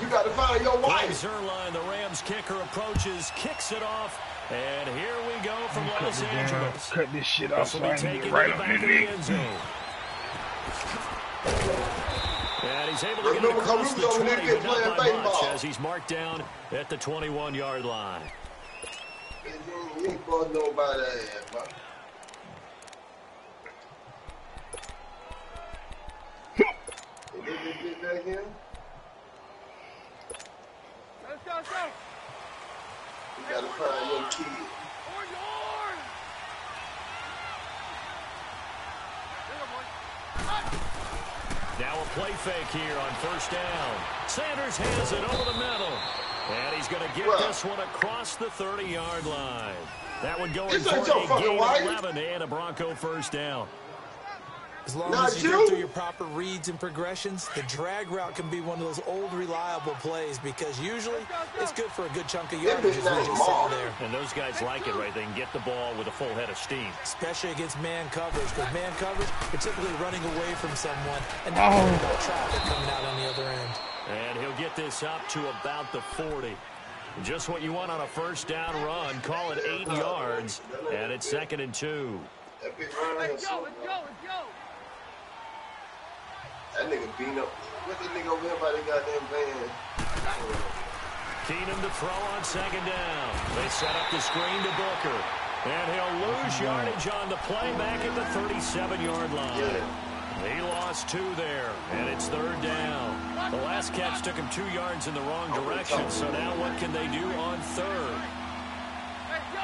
You got to find your wife. Zerline, the Rams kicker, approaches, kicks it off, and here we go from Los Angeles. Cut this shit off so I can get right up back in of the end zone. And he's able to get it across the 20, but not by much, as he's marked down at the 21-yard line. You ain't bought nobody ass, bro. Let's go. You gotta find your kid. Now a play fake here on first down. Sanders hands it over the middle. And he's going to get this one across the 30-yard line. That one going for a gain of 11 and a Bronco first down. As long as you go through your proper reads and progressions, the drag route can be one of those old reliable plays because usually it's good for a good chunk of yardage as we just saw there. And those guys like it, right? They can get the ball with a full head of steam. Especially against man coverage, because man coverage, you're typically running away from someone and not worrying about traffic coming out on the other end. And he'll get this up to about the 40. Just what you want on a first down run. Call it 8 yards, and it's 2nd and 2. Let's go. That nigga beat up. What's that nigga over here by the goddamn van? Keenum to throw on 2nd down. They set up the screen to Booker. And he'll lose yardage on the play back at the 37-yard line. Yeah. He lost 2 there, and it's 3rd down. The last catch took him 2 yards in the wrong direction, so now what can they do on 3rd? Let's go.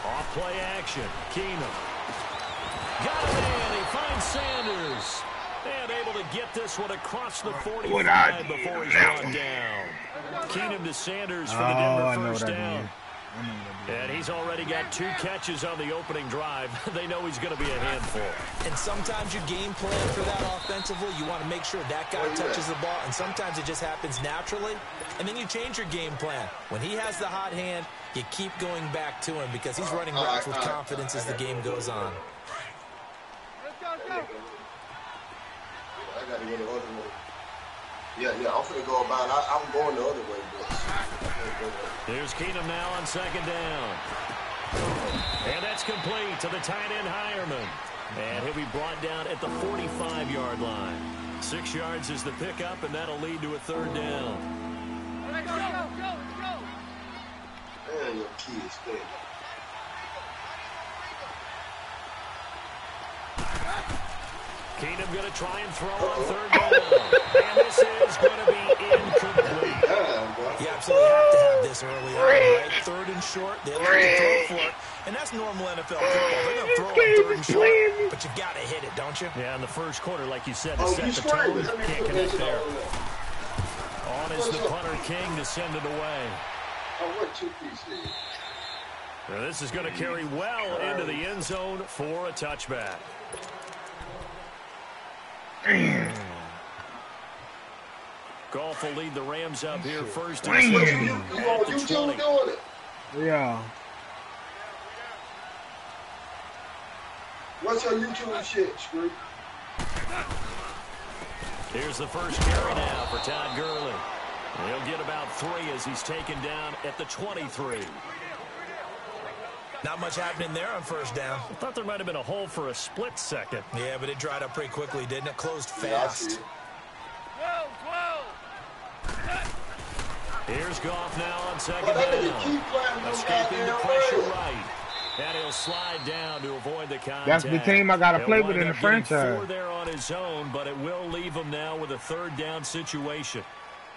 Off play action. Keenum. Got it in. He finds Sanders. And able to get this one across the 45 before he's brought down. Keenum to Sanders for the Denver first down. And he's already got 2 catches on the opening drive. They know he's going to be a handful. And sometimes you game plan for that offensively. You want to make sure that guy touches the ball. And sometimes it just happens naturally. And then you change your game plan. When he has the hot hand, you keep going back to him because he's running routes with confidence as the game goes on. I gotta go the other way. Yeah, I'm finna go about it. I'm going the other way, but Here's Keenum now on 2nd down. And that's complete to the tight end Hireman. And he'll be brought down at the 45-yard line. 6 yards is the pickup, and that'll lead to a 3rd down. Let's go. Man, your kid's dead. Keenum going to try and throw on 3rd down. And this is going to be incomplete. You absolutely have to have this early on, right? 3rd and short, they like to throw for it. And that's normal NFL football. They're going to throw on 3rd and short, but you got to hit it, don't you? Yeah, in the first quarter, like you said, to set the tone, can't connect there. On is the punter King to send it away. Now this is going to carry well into the end zone for a touchback. Goff will lead the Rams up here first and 10 at the 20. Yeah. What's your YouTube shit, Screw? Here's the first carry now for Todd Gurley. He'll get about 3 as he's taken down at the 23. Not much happening there on first down. I thought there might have been a hole for a split second. Yeah, but it dried up pretty quickly, didn't it? Closed fast. Here's Goff now on 2nd down. Escaping the pressure right. And he'll slide down to avoid the contact. That's the team I got to play with in the franchise. 4 there on his own, but it will leave him now with a 3rd down situation.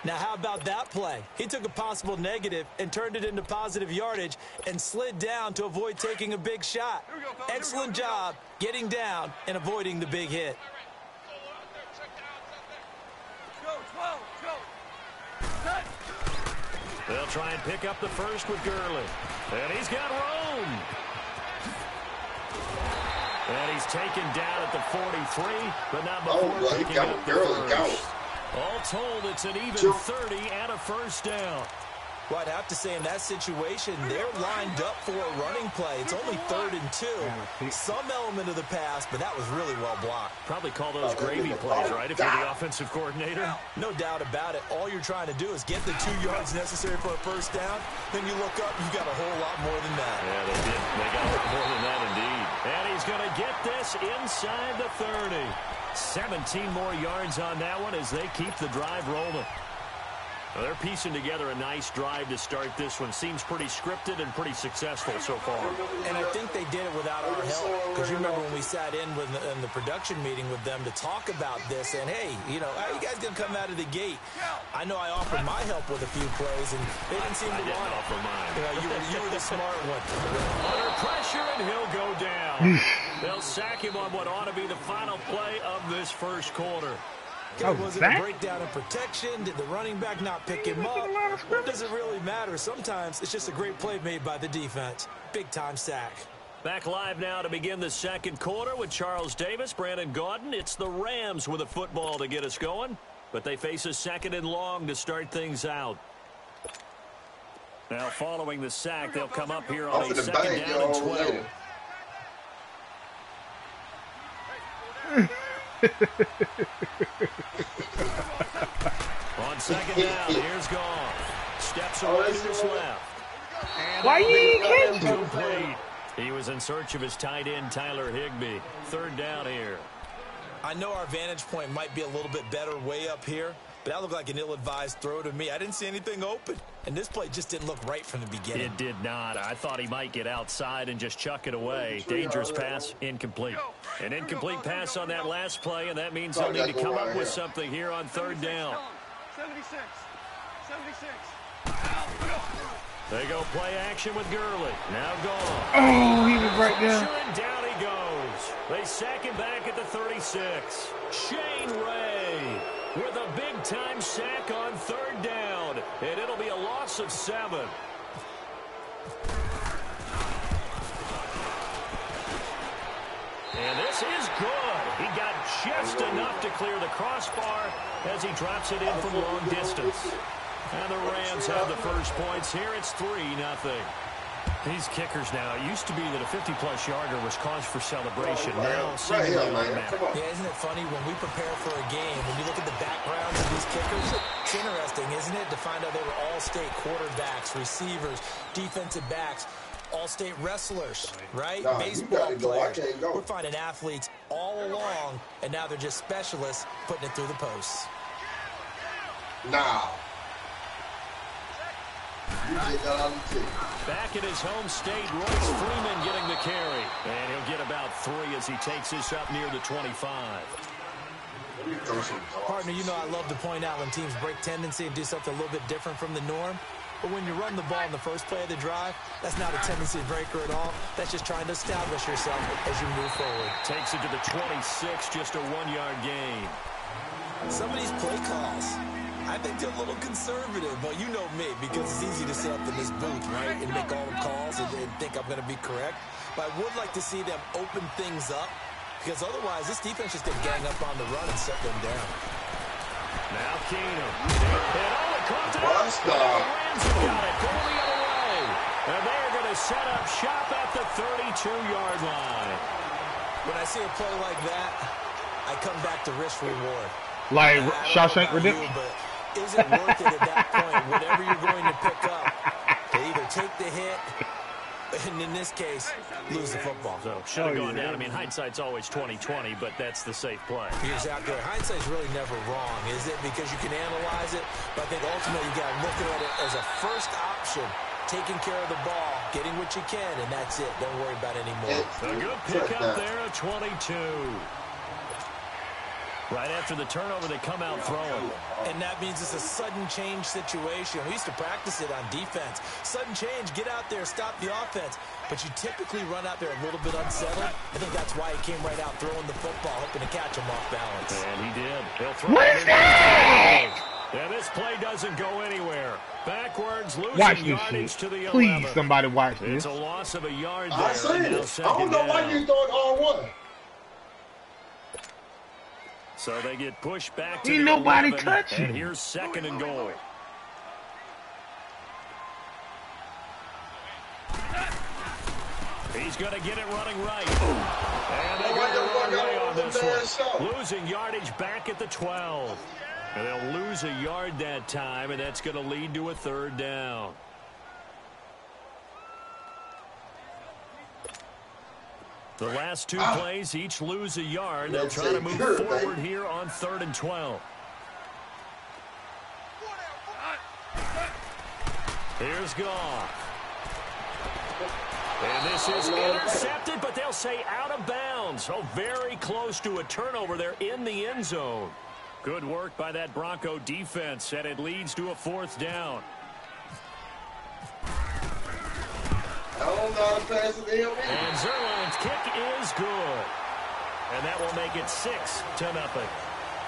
Now, how about that play? He took a possible negative and turned it into positive yardage and slid down to avoid taking a big shot. Excellent job getting down and avoiding the big hit. They'll try and pick up the first with Gurley. And he's got room. And he's taken down at the 43, but not before picking up the first. All told, it's an even 30 and a first down. Well, I'd have to say in that situation, they're lined up for a running play. It's only 3rd and 2. Some element of the pass, but that was really well blocked. Probably call those gravy plays, right, if you're the offensive coordinator? No doubt about it. All you're trying to do is get the 2 yards necessary for a first down. Then you look up, you got a whole lot more than that. Yeah, they did. They got a lot more than that, indeed. And he's going to get this inside the 30. 17 more yards on that one as they keep the drive rolling. Well, they're piecing together a nice drive to start this one. Seems pretty scripted and pretty successful so far. And I think they did it without our help. Because you remember when we sat in the production meeting with them to talk about this. And, hey, you know, how are you guys going to come out of the gate? I know I offered my help with a few plays, and they didn't seem to want it. Offer mine. You know, you were the smart one. Under pressure, and he'll go down. They'll sack him on what ought to be the final play of this first quarter. Was it a breakdown in protection? Did the running back not pick him up? What does it really matter? Sometimes it's just a great play made by the defense. Big-time sack. Back live now to begin the second quarter with Charles Davis, Brandon Gaudin. It's the Rams with a football to get us going, but they face a 2nd and long to start things out. Now, following the sack, they'll come up here on a 2nd down and 12. On 2nd down, here's Goff. Steps away to his left. And why you complete. He was in search of his tight end, Tyler Higbee. 3rd down here. I know our vantage point might be a little bit better way up here, but that looked like an ill-advised throw to me. I didn't see anything open, and this play just didn't look right from the beginning. It did not. I thought he might get outside and just chuck it away. Dangerous pass, incomplete. An incomplete pass on that last play, and that means they'll need to come up with something here on 3rd down. 76. They go play action with Gurley. Now gone. Oh, he was right there. And down he goes. They sack him back at the 36. Shane Ray with a big-time sack on 3rd down. And it'll be a loss of 7. And this is good. He got just enough to clear the crossbar as he drops it in from long distance. And the Rams have the first points here. It's 3-0. These kickers now, it used to be that a 50-plus yarder was cause for celebration. Now, seemingly automatic. Yeah, isn't it funny when we prepare for a game, when you look at the backgrounds of these kickers, it's interesting, isn't it, to find out they were all-state quarterbacks, receivers, defensive backs, all-state wrestlers, right? Baseball players. We're finding athletes all along, and now they're just specialists putting it through the posts. Now. Back at his home state, Royce Freeman getting the carry. And he'll get about 3 as he takes this up near the 25. Partner, you know I love to point out when teams break tendency and do something a little bit different from the norm. But when you run the ball in the first play of the drive, that's not a tendency breaker at all. That's just trying to establish yourself as you move forward. Takes it to the 26, just a 1-yard gain. Some of these play calls, I think they're a little conservative, but you know me, because it's easy to sit up in this booth, right, and make all the calls and think I'm going to be correct. But I would like to see them open things up, because otherwise this defense just going to gang up on the run and set them down. Now Keenum. And all the Rams have got it. Go the other way. And they're going to set up shop at the 32-yard line. When I see a play like that, I come back to risk reward. Like Shawshank Redemption. Is it worth it at that point? Whatever you're going to pick up, to either take the hit, and in this case, lose the football. So should have gone down. I mean, hindsight's always 20/20, but that's the safe play. Exactly. Hindsight's really never wrong, is it? Because you can analyze it, but I think ultimately you got to look at it as a first option. Taking care of the ball, getting what you can, and that's it. Don't worry about any more. A good pickup there at 22. Right after the turnover, they come out throwing. And that means it's a sudden change situation. We used to practice it on defense. Sudden change, get out there, stop the offense. But you typically run out there a little bit unsettled. I think that's why he came right out throwing the football, hoping to catch him off balance. And he did. He'll throw it. And this play doesn't go anywhere. Backwards, losing yardage to the 11. Please, somebody watch this. It's a loss of a yard there. I said it. I don't know why you thought R1. So they get pushed back to Ain't the nobody 11, touching. and here's 2nd and goal. He's going to get it running right. And they go the wrong way on this one. Losing yardage back at the 12. And they'll lose a yard that time, and that's going to lead to a 3rd down. The last 2 plays each lose a yard. They'll try to move forward here on 3rd and 12. Here's Goff. And this is intercepted, but they'll say out of bounds. Oh, very close to a turnover there in the end zone. Good work by that Bronco defense, and it leads to a 4th down. And Zerline's kick is good. And that will make it 6-0.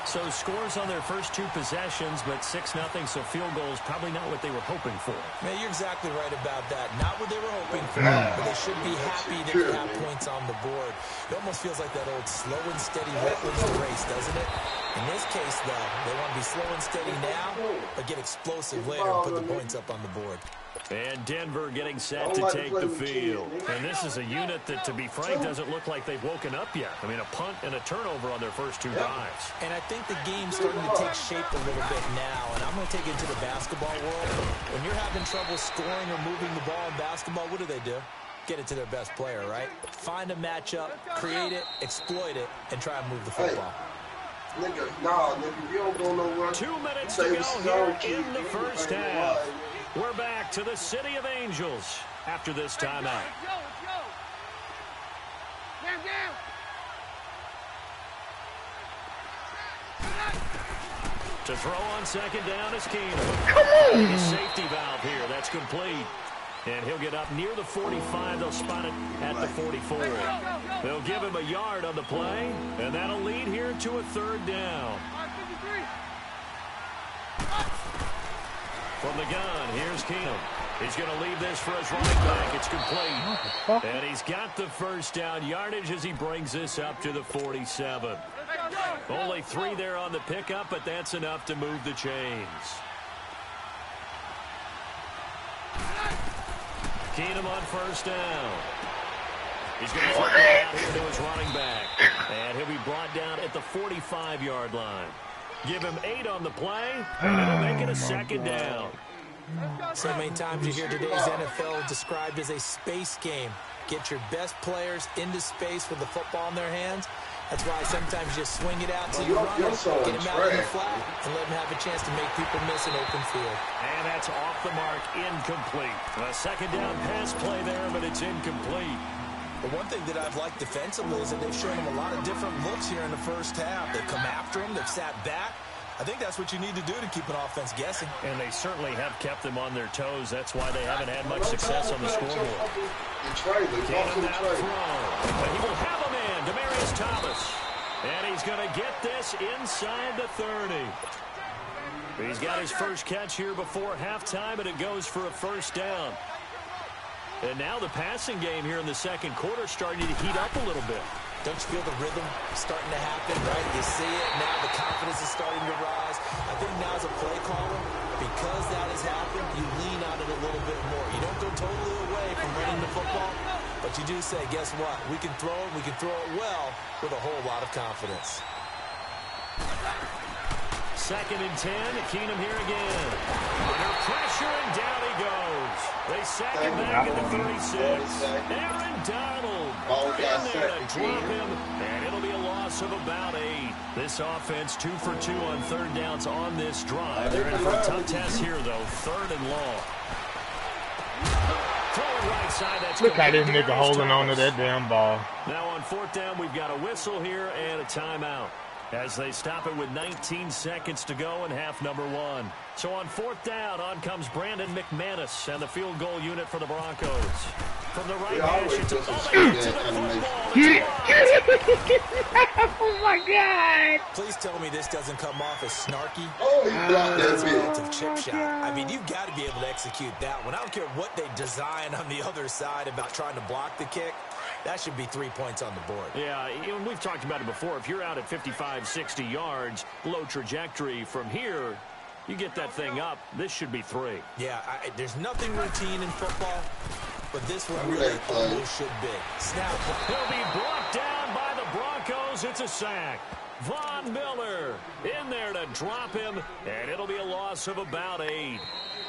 So scores on their first 2 possessions, but 6-0, so field goal is probably not what they were hoping for. Man, you're exactly right about that. Not what they were hoping for, but they should be happy that they have points on the board. It almost feels like that old slow and steady wetlands race, doesn't it? In this case, though, they want to be slow and steady now, but get explosive later and put the points up on the board. And Denver getting set to take the field. And this is a unit that, to be frank, doesn't look like they've woken up yet. I mean, a punt and a turnover on their first 2 drives. And I think the game's starting to take shape a little bit now. And I'm going to take it to the basketball world. When you're having trouble scoring or moving the ball in basketball, what do? Get it to their best player, right? Find a matchup, create it, exploit it, and try and move the football. Nigga, you don't go nowhere. 2 minutes to go here in the first half. We're back to the City of Angels after this timeout. To throw on 2nd down is Keenum. Come on! The safety valve here. That's complete. And he'll get up near the 45. They'll spot it at the 44. They'll give him a yard on the play, and that'll lead here to a 3rd down. From the gun, here's Keenum. He's going to leave this for his running back. It's complete. And he's got the first down yardage as he brings this up to the 47. Only 3 there on the pickup, but that's enough to move the chains. Keenum on first down. He's going to flip it out here to his running back. And he'll be brought down at the 45-yard line. Give him 8 on the play, and it'll make it a 2nd down. So many times you hear today's NFL described as a space game. Get your best players into space with the football in their hands. That's why sometimes you just swing it out to your runner, get him out in the flat, and let him have a chance to make people miss an open field. And that's off the mark, incomplete. A 2nd down pass play there, but it's incomplete. But one thing that I've liked defensively is that they've shown him a lot of different looks here in the first half. They've come after him. They've sat back. I think that's what you need to do to keep an offense guessing. And they certainly have kept them on their toes. That's why they haven't had much success on the scoreboard. Keenum out throw. But he will have him in. Demaryius Thomas. And he's going to get this inside the 30. He's got his first catch here before halftime, and it goes for a 1st down. And now the passing game here in the 2nd quarter starting to heat up a little bit. Don't you feel the rhythm starting to happen, right? You see it now. The confidence is starting to rise. I think now as a play caller, because that has happened, you lean on it a little bit more. You don't go totally away from running the football, but you do say, guess what? We can throw it. We can throw it well with a whole lot of confidence. 2nd and 10. Keenum here again. Under pressure, and down he goes. They sack him back at the 36. Aaron Donald in there to drop him, and it'll be a loss of about 8. This offense 2 for 2 on 3rd downs on this drive. They're in for a tough test here, though. 3rd and long. Right side, that's look at this nigga holding on to that damn ball. Now on 4th down, we've got a whistle here and a timeout as they stop it with 19 seconds to go in half number 1. So on 4th down, on comes Brandon McManus and the field goal unit for the Broncos. From the right hash, it's to the football. Oh my God! Please tell me this doesn't come off as snarky. That's a relative chip shot. I mean, you've got to be able to execute that one. I don't care what they design on the other side about trying to block the kick. That should be 3 points on the board. Yeah, we've talked about it before. If you're out at 55, 60 yards, low trajectory from here, you get that thing up, this should be 3. Yeah, there's nothing routine in football, but this one really almost should be. Snap. He'll be brought down by the Broncos. It's a sack. Von Miller in there to drop him, and it'll be a loss of about 8.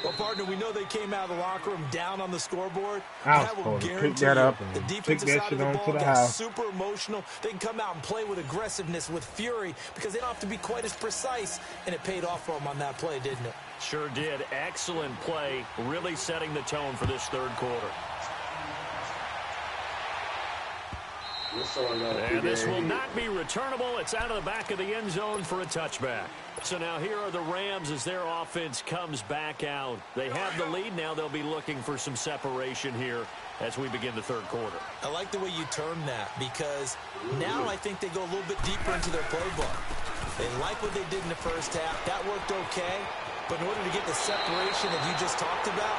Well, partner, we know they came out of the locker room down on the scoreboard. I was supposed to pick that up and the take defensive that side shit of the on ball to the got house. super emotional. They can come out and play with aggressiveness, with fury, because they don't have to be quite as precise, and it paid off for them on that play, didn't it? Sure did. Excellent play, really setting the tone for this third quarter. And this will not be returnable. It's out of the back of the end zone for a touchback. So now here are the Rams as their offense comes back out. They have the lead. Now they'll be looking for some separation here as we begin the third quarter. I like the way you term that, because now I think they go a little bit deeper into their playbook. They like what they did in the first half. That worked okay. But in order to get the separation that you just talked about,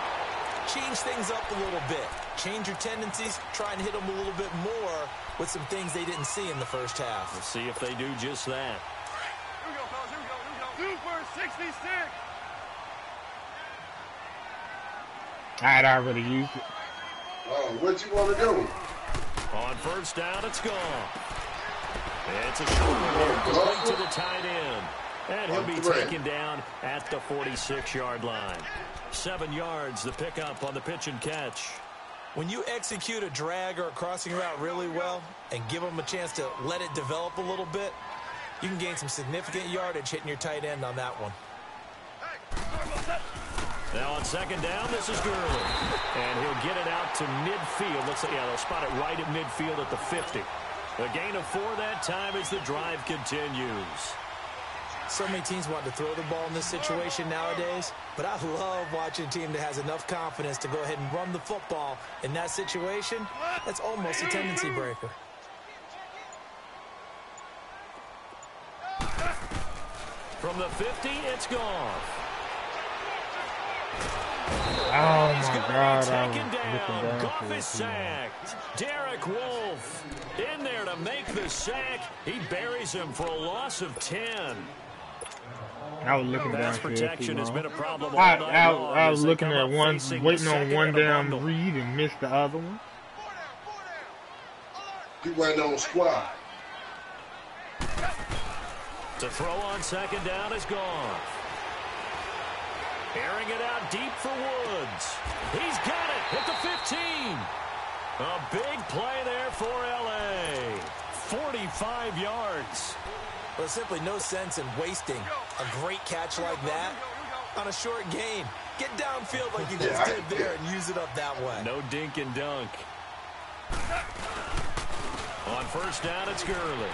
change things up a little bit. Change your tendencies, try and hit them a little bit more with some things they didn't see in the first half. Let's see if they do just that. Here we go, fellas. Here we go. Super 66. I'd already used it. Oh, what you want to do? On first down, it's gone. It's a short one complete to the tight end. And he'll be taken down at the 46-yard line. 7 yards, the pickup on the pitch and catch. When you execute a drag or a crossing route really well and give them a chance to let it develop a little bit, you can gain some significant yardage hitting your tight end on that one. Now on second down, this is Gurley. And he'll get it out to midfield. Looks like, yeah, they'll spot it right at midfield at the 50. A gain of 4 that time as the drive continues. So many teams want to throw the ball in this situation nowadays, but I love watching a team that has enough confidence to go ahead and run the football. In that situation, that's almost a tendency breaker. From the 50, it's gone. Oh He's my going to God! be taken down. Goff is sacked. Derek Wolfe in there to make the sack. He buries him for a loss of 10. I was looking down. Pass protection has been a problem all night long. I was looking at one, waiting on second one and a damn bundle. read and missed the other one. You waiting on squad. To throw on second down is gone. Airing it out deep for Woods. He's got it at the 15. A big play there for L.A. 45 yards. Well, there's simply no sense in wasting a great catch like that on a short gain. Get downfield like you just did there and use it up that way. No dink and dunk. On first down, it's Gurley.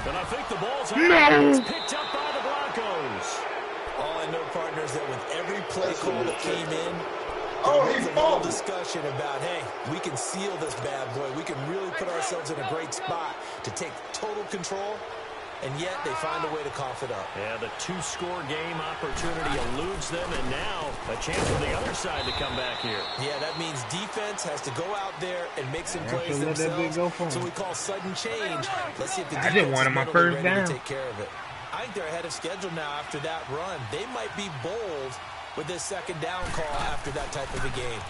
And I think the ball's out. It's picked up by the Broncos. All I know, partner, is that with every play call that came in, there was a little discussion about, hey, we can seal this bad boy. We can really put ourselves in a great spot to take total control, and yet they find a way to cough it up. Yeah, the 2-score game opportunity eludes them, and now a chance for the other side to come back here. Yeah, that means defense has to go out there and make some plays themselves. So we call sudden change. Let's see if the defense is mentally ready to take care of it. I think they're ahead of schedule now after that run. They might be bold with this second down call after that type of a game.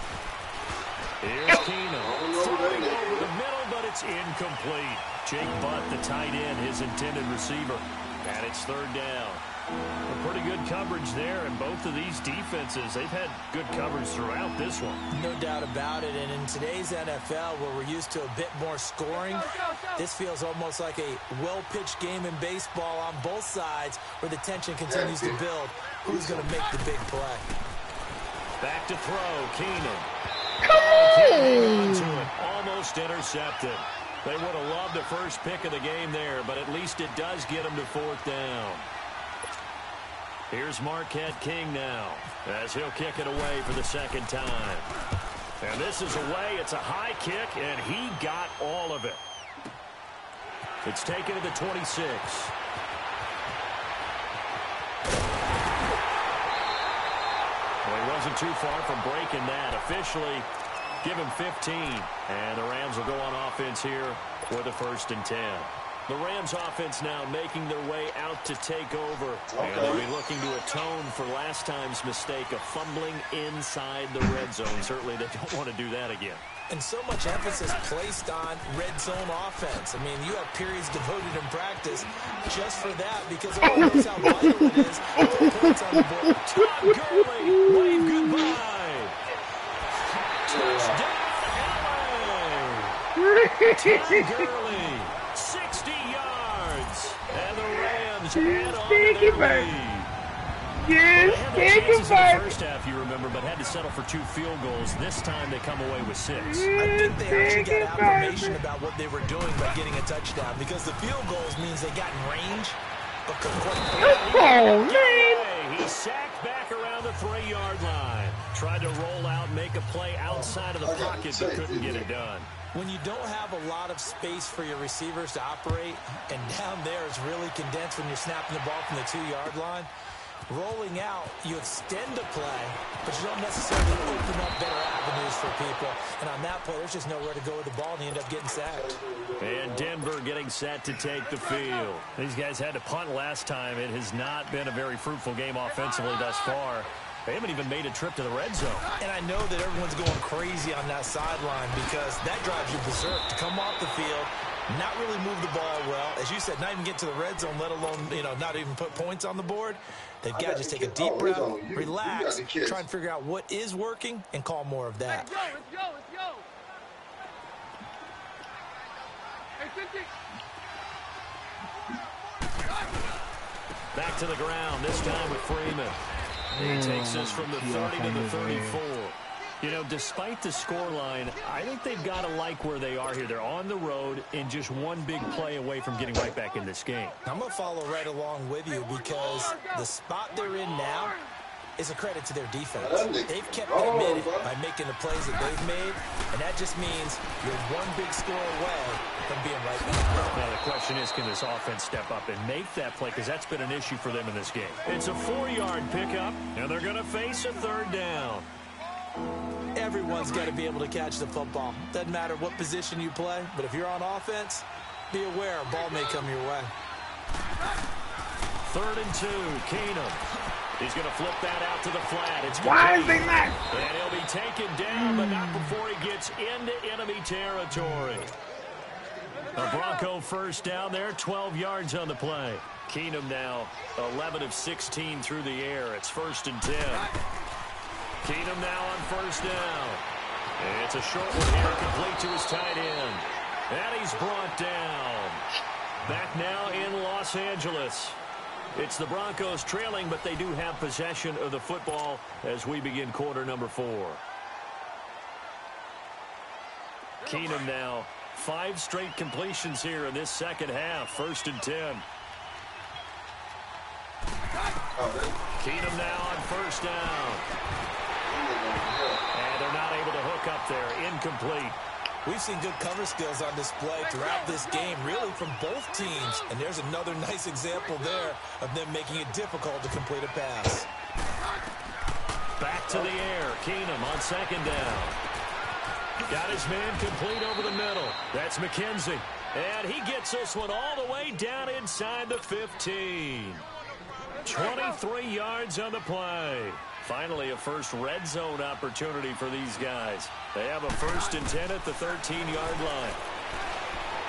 Here's Keenum throwing over the middle, but it's incomplete. Jake Butt, the tight end, his intended receiver. And it's third down. A pretty good coverage there, and both of these defenses, they've had good coverage throughout this one. No doubt about it, and in today's NFL, where we're used to a bit more scoring, this feels almost like a well-pitched game in baseball on both sides, where the tension continues to build. Who's going to make the big play? Back to throw, Keenum. Can't hang on to it. Almost intercepted. They would have loved the first pick of the game there, but at least it does get them to fourth down. Here's Marquette King now, as he'll kick it away for the second time. And this is away. It's a high kick, and he got all of it. It's taken to the 26. Well, he wasn't too far from breaking that. Officially, give him 15. And the Rams will go on offense here with a 1st and 10. The Rams offense now making their way out to take over. And they'll be looking to atone for last time's mistake of fumbling inside the red zone. Certainly they don't want to do that again. And so much emphasis placed on red zone offense. I mean, you have periods devoted in practice just for that because everyone knows how vital it is to put points on the board. Todd Gurley, wave goodbye. Touchdown, LA. Todd Gurley, 60 yards. And the Rams add on to their lead. Yes, take it back. In the first half, you remember, but had to settle for 2 field goals. This time they come away with 6. I think they actually got affirmation about what they were doing by getting a touchdown because the field goals means they got in range, but couldn't quite play. Oh, man. He sacked back around the 3-yard line. Tried to roll out, make a play outside of the pocket, but couldn't get it done. When you don't have a lot of space for your receivers to operate, and down there it's really condensed when you're snapping the ball from the 2-yard line, rolling out, you extend a play, but you don't necessarily open up better avenues for people. And on that play, there's just nowhere to go with the ball, and you end up getting sacked. And Denver getting set to take the field. These guys had to punt last time. It has not been a very fruitful game offensively thus far. They haven't even made a trip to the red zone. And I know that everyone's going crazy on that sideline because that drives you berserk to come off the field, not really move the ball well. As you said, not even get to the red zone, let alone, not even put points on the board. They've got to just take a deep breath, relax, try and figure out what is working, and call more of that. Let's go. Hey, 50. Back to the ground, this time with Freeman. He takes us from the 30 to the 34. Despite the scoreline, I think they've got to like where they are here. They're on the road and just one big play away from getting right back in this game. I'm going to follow right along with you because the spot they're in now is a credit to their defense. They've kept committed by making the plays that they've made, and that just means you're one big score away from being right back. Now the question is, can this offense step up and make that play? Because that's been an issue for them in this game. It's a 4-yard pickup, and they're going to face a 3rd down. Everyone's got to be able to catch the football. Doesn't matter what position you play, but if you're on offense, be aware a ball may come your way. 3rd and 2, Keenum. He's going to flip that out to the flat. It's Why is they not? And he'll be taken down, but not before he gets into enemy territory. A Bronco 1st down there, 12 yards on the play. Keenum now 11 of 16 through the air. It's 1st and 10. Keenum now on 1st down. It's a short one here, complete to his tight end. And he's brought down. Back now in Los Angeles. It's the Broncos trailing, but they do have possession of the football as we begin quarter number 4. Keenum now 5 straight completions here in this second half. 1st and 10. Keenum now on 1st down. And they're not able to hook up there. Incomplete. We've seen good cover skills on display throughout this game, really from both teams. And there's another nice example there of them making it difficult to complete a pass. Back to the air. Keenum on 2nd down. Got his man complete over the middle. That's McKenzie. And he gets this one all the way down inside the 15. 23 yards on the play. Finally, a first red zone opportunity for these guys. They have a 1st and 10 at the 13-yard line.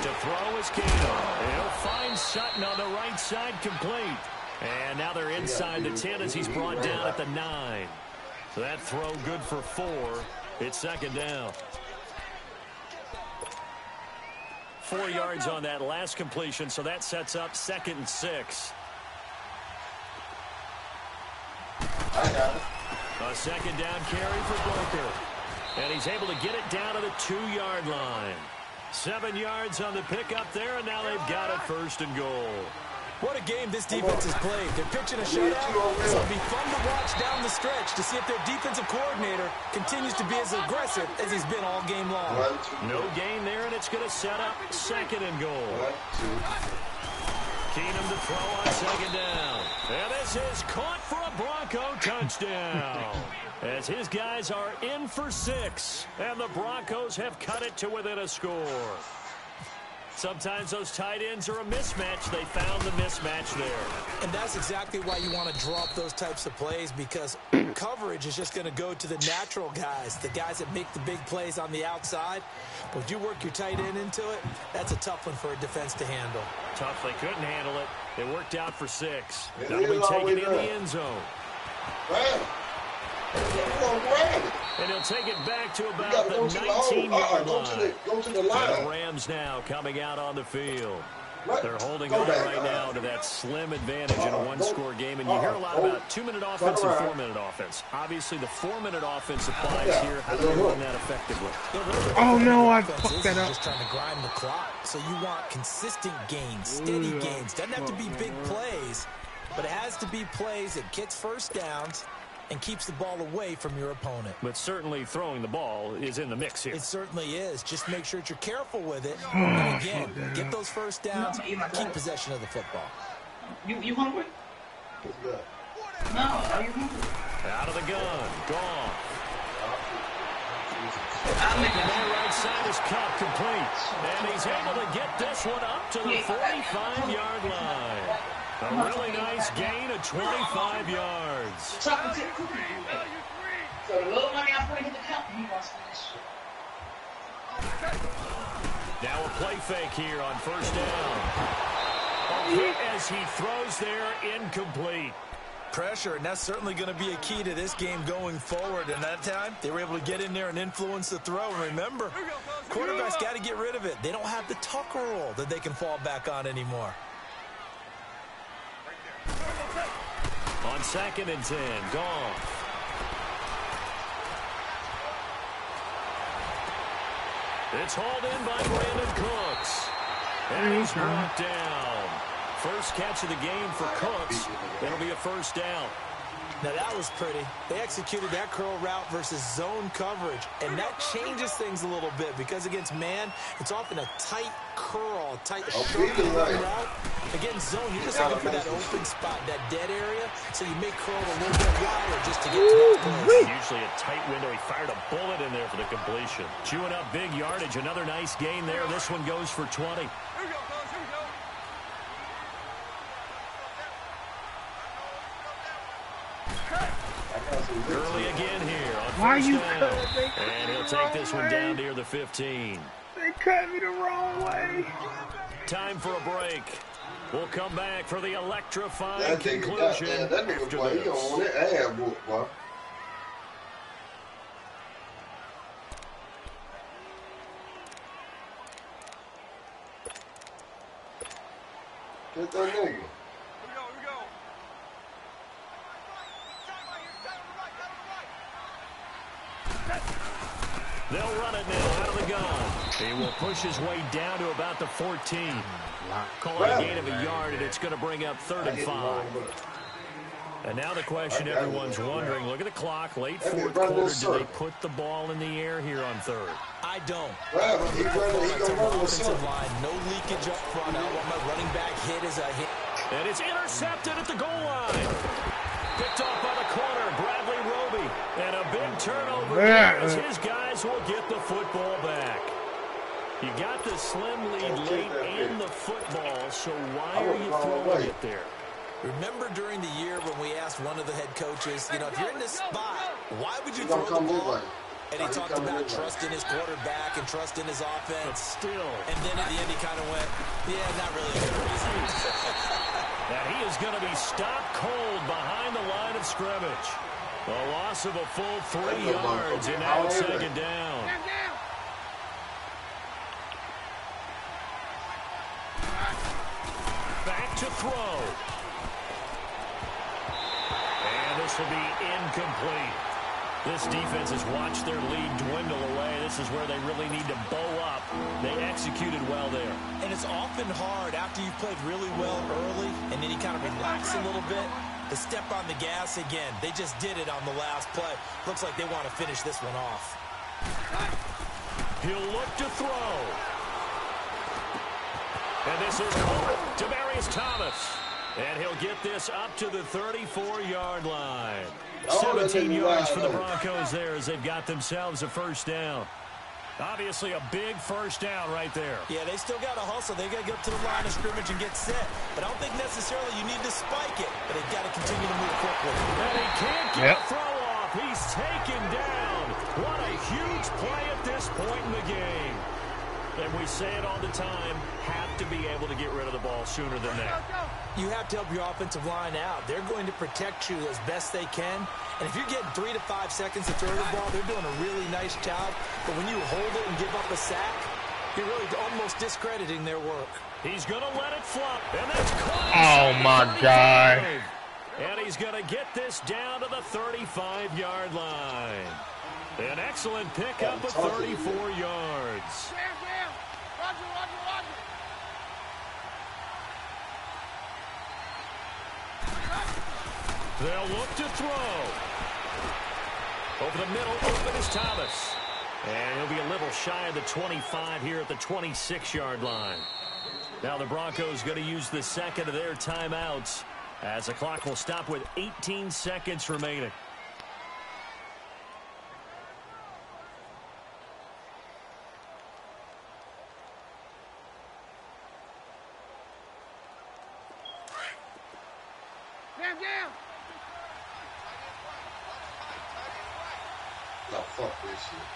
To throw is Keenum. He'll find Sutton on the right side, complete. And now they're inside the 10 as he's brought down at the 9. So that throw good for 4. It's 2nd down. 4 yards on that last completion, so that sets up 2nd and 6. A 2nd down carry for Booker. And he's able to get it down to the 2-yard line. 7 yards on the pickup there, and now they've got it 1st and goal. What a game this defense has played. They're pitching a shutout, so it'll be fun to watch down the stretch to see if their defensive coordinator continues to be as aggressive as he's been all game long. No gain there, and it's going to set up 2nd and goal. Keenum to throw on 2nd down. And this is caught for a Bronco touchdown. As his guys are in for 6, and the Broncos have cut it to within a score. Sometimes those tight ends are a mismatch. They found the mismatch there. And that's exactly why you want to draw up those types of plays, because coverage is just going to go to the natural guys, the guys that make the big plays on the outside. But if you work your tight end into it, that's a tough one for a defense to handle. Tough. They couldn't handle it. It worked out for 6. That'll be taken in the end zone. And he'll take it back to about the 19-yard line. Go to the line. And the Rams now coming out on the field. They're holding on right now to that slim advantage in a one-score game. And you hear a lot about 2-minute offense and 4-minute offense. Obviously, the 4-minute offense applies here. How do they run that effectively? Oh, no, I fucked that up. Just trying to grind the clock. So you want consistent gains, steady gains. Doesn't have to be big plays, but it has to be plays that gets first downs and keeps the ball away from your opponent. But certainly throwing the ball is in the mix here. It certainly is. Just make sure that you're careful with it. And again, get those first downs, keep possession of the football. You hungry? No, are you hungry? Out of the gun, gone. I'm making The right side is caught complete. And he's able to get this one up to the 45-yard line. A really nice gain of 25 yards. chocolate chip cookie you make. So the little money I put in the company, he wants for this shit. Now a play fake here on first down. A hit as he throws there, incomplete. Pressure, and that's certainly going to be a key to this game going forward. And that time, they were able to get in there and influence the throw. And remember, quarterbacks got to get rid of it. They don't have the Tucker rule that they can fall back on anymore. On 2nd and 10, Goff. It's hauled in by Brandon Cooks. And he's brought down. First catch of the game for Cooks. It'll be a first down. Now, that was pretty. They executed that curl route versus zone coverage, and that changes things a little bit because against man, it's often a tight curl, tight route. Against zone, you're just looking for that open spot, that dead area, so you may curl a little bit wider just to get to that place. Usually a tight window. He fired a bullet in there for the completion. Chewing up big yardage. Another nice gain there. This one goes for 20. Early again here on first down. And he'll take this one down near the 15. They cut me the wrong way. Time for a break. We'll come back for the electrifying conclusion That nigga after play, he this. on that ass whoop, boy. Get that nigga. They'll run it now out of the gun. He will push his way down to about the 14. Calling a gain of a yard, and it's going to bring up 3rd and 5. And now the question everyone's wondering, look at the clock, late fourth quarter, do they put the ball in the air here on 3rd? I don't. He gonna run with Offensive line, no leakage up front. I want my running back hit as a hit. And it's intercepted at the goal line. Picked off by the corner, Bradley Roby. And a big turnover as his guys will get the football back. You got the slim lead late in the football, so why are you throwing it there? Remember during the year when we asked one of the head coaches, you know, if you're in this spot, why would you throw the ball? And he talked about trust in his quarterback and trust in his offense. But still. And then at the end he kind of went, yeah, not really a good reason. And he is going to be stopped cold behind the line of scrimmage. A loss of a full 3 yards, and now it's 2nd down. Back to throw. And this will be incomplete. This defense has watched their lead dwindle away. This is where they really need to bow up. They executed well there. And it's often hard after you've played really well early and then you kind of relax a little bit to step on the gas again. They just did it on the last play. Looks like they want to finish this one off. He'll look to throw. And this is caught. Demaryius Thomas. And he'll get this up to the 34-yard line. 17 yards for the Broncos there as they've got themselves a first down. Obviously a big first down right there. Yeah, they still got to hustle. They got to get to the line of scrimmage and get set. But I don't think necessarily you need to spike it. But they've got to continue to move quickly. And he can't get a throw off. He's taken down. What a huge play at this point in the game. And we say it all the time, have to be able to get rid of the ball sooner than that. You have to help your offensive line out. They're going to protect you as best they can. And if you're getting 3 to 5 seconds to throw the ball, they're doing a really nice job. But when you hold it and give up a sack, you're really almost discrediting their work. He's going to let it flop. And that's caught. Oh, my God. And he's going to get this down to the 35-yard line. An excellent pickup of 34 yards. Roger. They'll look to throw. Over the middle, open is Thomas. And he'll be a little shy of the 25 here at the 26-yard line. Now the Broncos going to use the second of their timeouts as the clock will stop with 18 seconds remaining. Down. No, fuck this shit.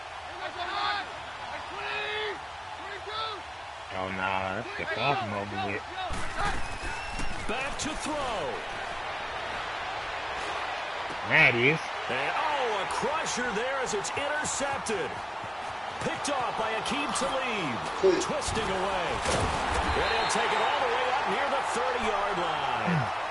Oh, nah, that's the problem over with. Back to throw. That is. And, oh, a crusher there as it's intercepted. Picked off by Akeem Talib. Twisting away. And he'll take it all the way up near the 30-yard line.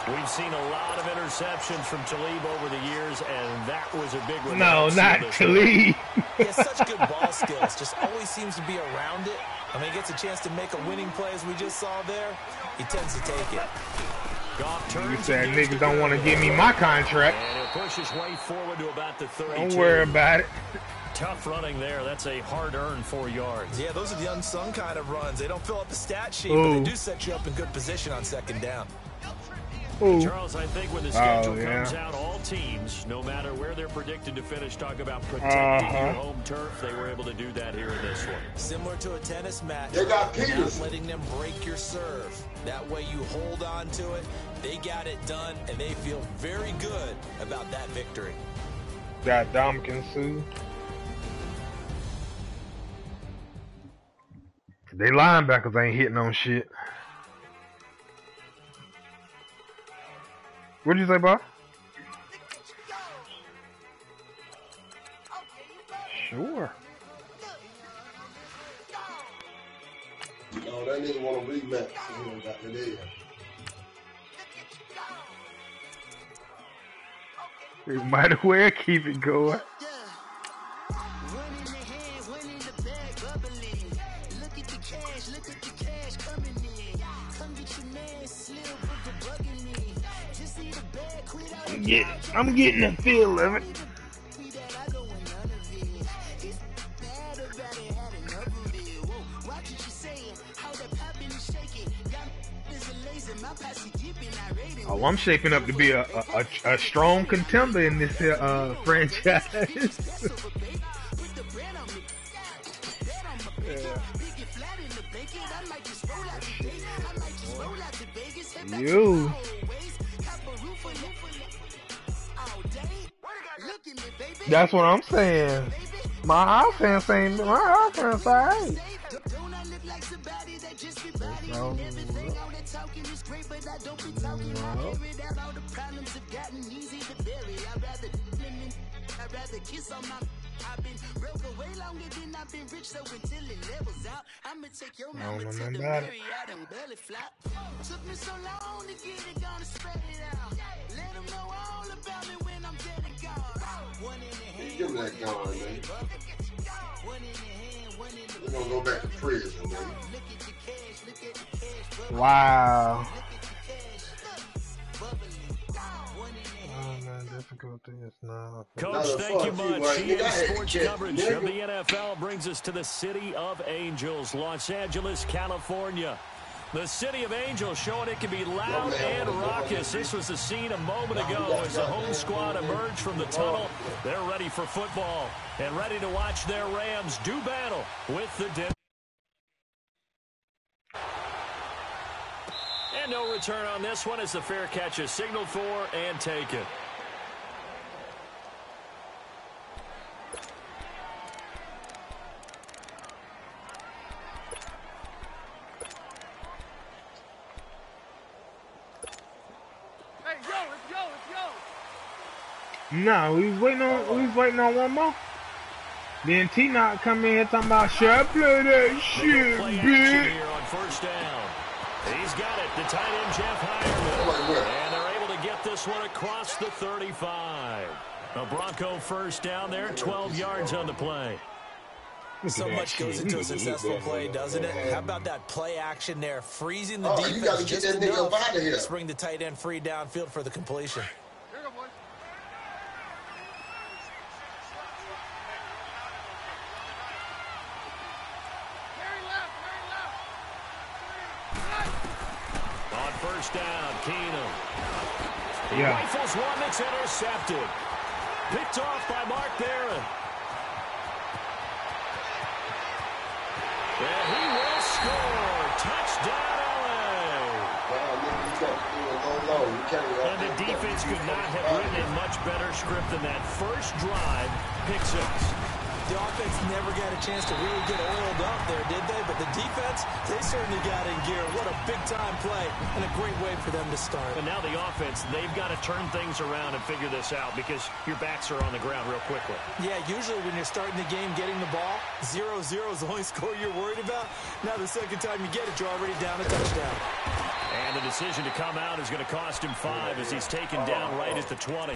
We've seen a lot of interceptions from Talib over the years, and that was a big one. No, not Talib. He has such good ball skills. Just always seems to be around it. I mean, he gets a chance to make a winning play, as we just saw there. He tends to take it. You said niggas don't want to give me my contract. And he'll push his way forward to about the 32. Don't worry about it. Tough running there. That's a hard-earned 4 yards. Yeah, those are the unsung kind of runs. They don't fill out the stat sheet, but they do set you up in good position on second down. Ooh. Charles, I think when the schedule comes out, all teams, no matter where they're predicted to finish, talk about protecting your home turf. They were able to do that here in this one. Similar to a tennis match, they got not letting them break your serve. That way you hold on to it. They got it done, and they feel very good about that victory. Got Dominican Sue. They linebackers ain't hitting on shit. What did you say, Bob? Sure. No, that nigga want to rematch. He don't got the deal. We might as well keep it going. I'm getting the feel of it. Oh, I'm shaping up to be a strong contender in this franchise. You. That's what I'm saying. My offense ain't. My offense, alright. No. I'd rather kiss on my. I've been broke away longer than I've been rich, so until it levels out, I'ma take your mama to the Mary out and belly flop. Took me so long to get it, gonna spread it out. Let them know all about me when I'm dead and gone. One in the hand, give me that gun, man. One in the hand, one in the. We're gonna go back to prison, man. Look at the cash, look at the cash. Wow. Coach, thank you much. EA Sports coverage of the NFL brings us to the City of Angels, Los Angeles, California. The City of Angels showing it can be loud and raucous. This was the scene a moment ago as the home squad emerged from the tunnel. They're ready for football and ready to watch their Rams do battle with the Denver. And no return on this one as the fair catch is signaled for and taken. No, we was waiting on one more. Then T-Knock come in here talking about, should I play that shit, bitch? Here on first down. He's got it, the tight end Jeff Heyerman. And they're able to get this one across the 35. A Bronco first down there, 12 yards on the play. So much goes into a successful play, doesn't it? How about that play action there, freezing the defense you gotta get that nigga up out of here. to bring the tight end free downfield for the completion. On first down, Keenum. He rifles one that's intercepted. Picked off by Mark Barron. And he will score. Touchdown, LA. And the defense could not have written a much better script than that. First drive, pick six. The offense never got a chance to really get oiled up there, did they? But the defense, they certainly got in gear. What a big-time play and a great way for them to start. And now the offense, they've got to turn things around and figure this out because your backs are on the ground real quickly. Yeah, usually when you're starting the game getting the ball, 0-0 is the only score you're worried about. Now the second time you get it, you're already down a touchdown. And the decision to come out is going to cost him 5 as he's taken down right at the 20.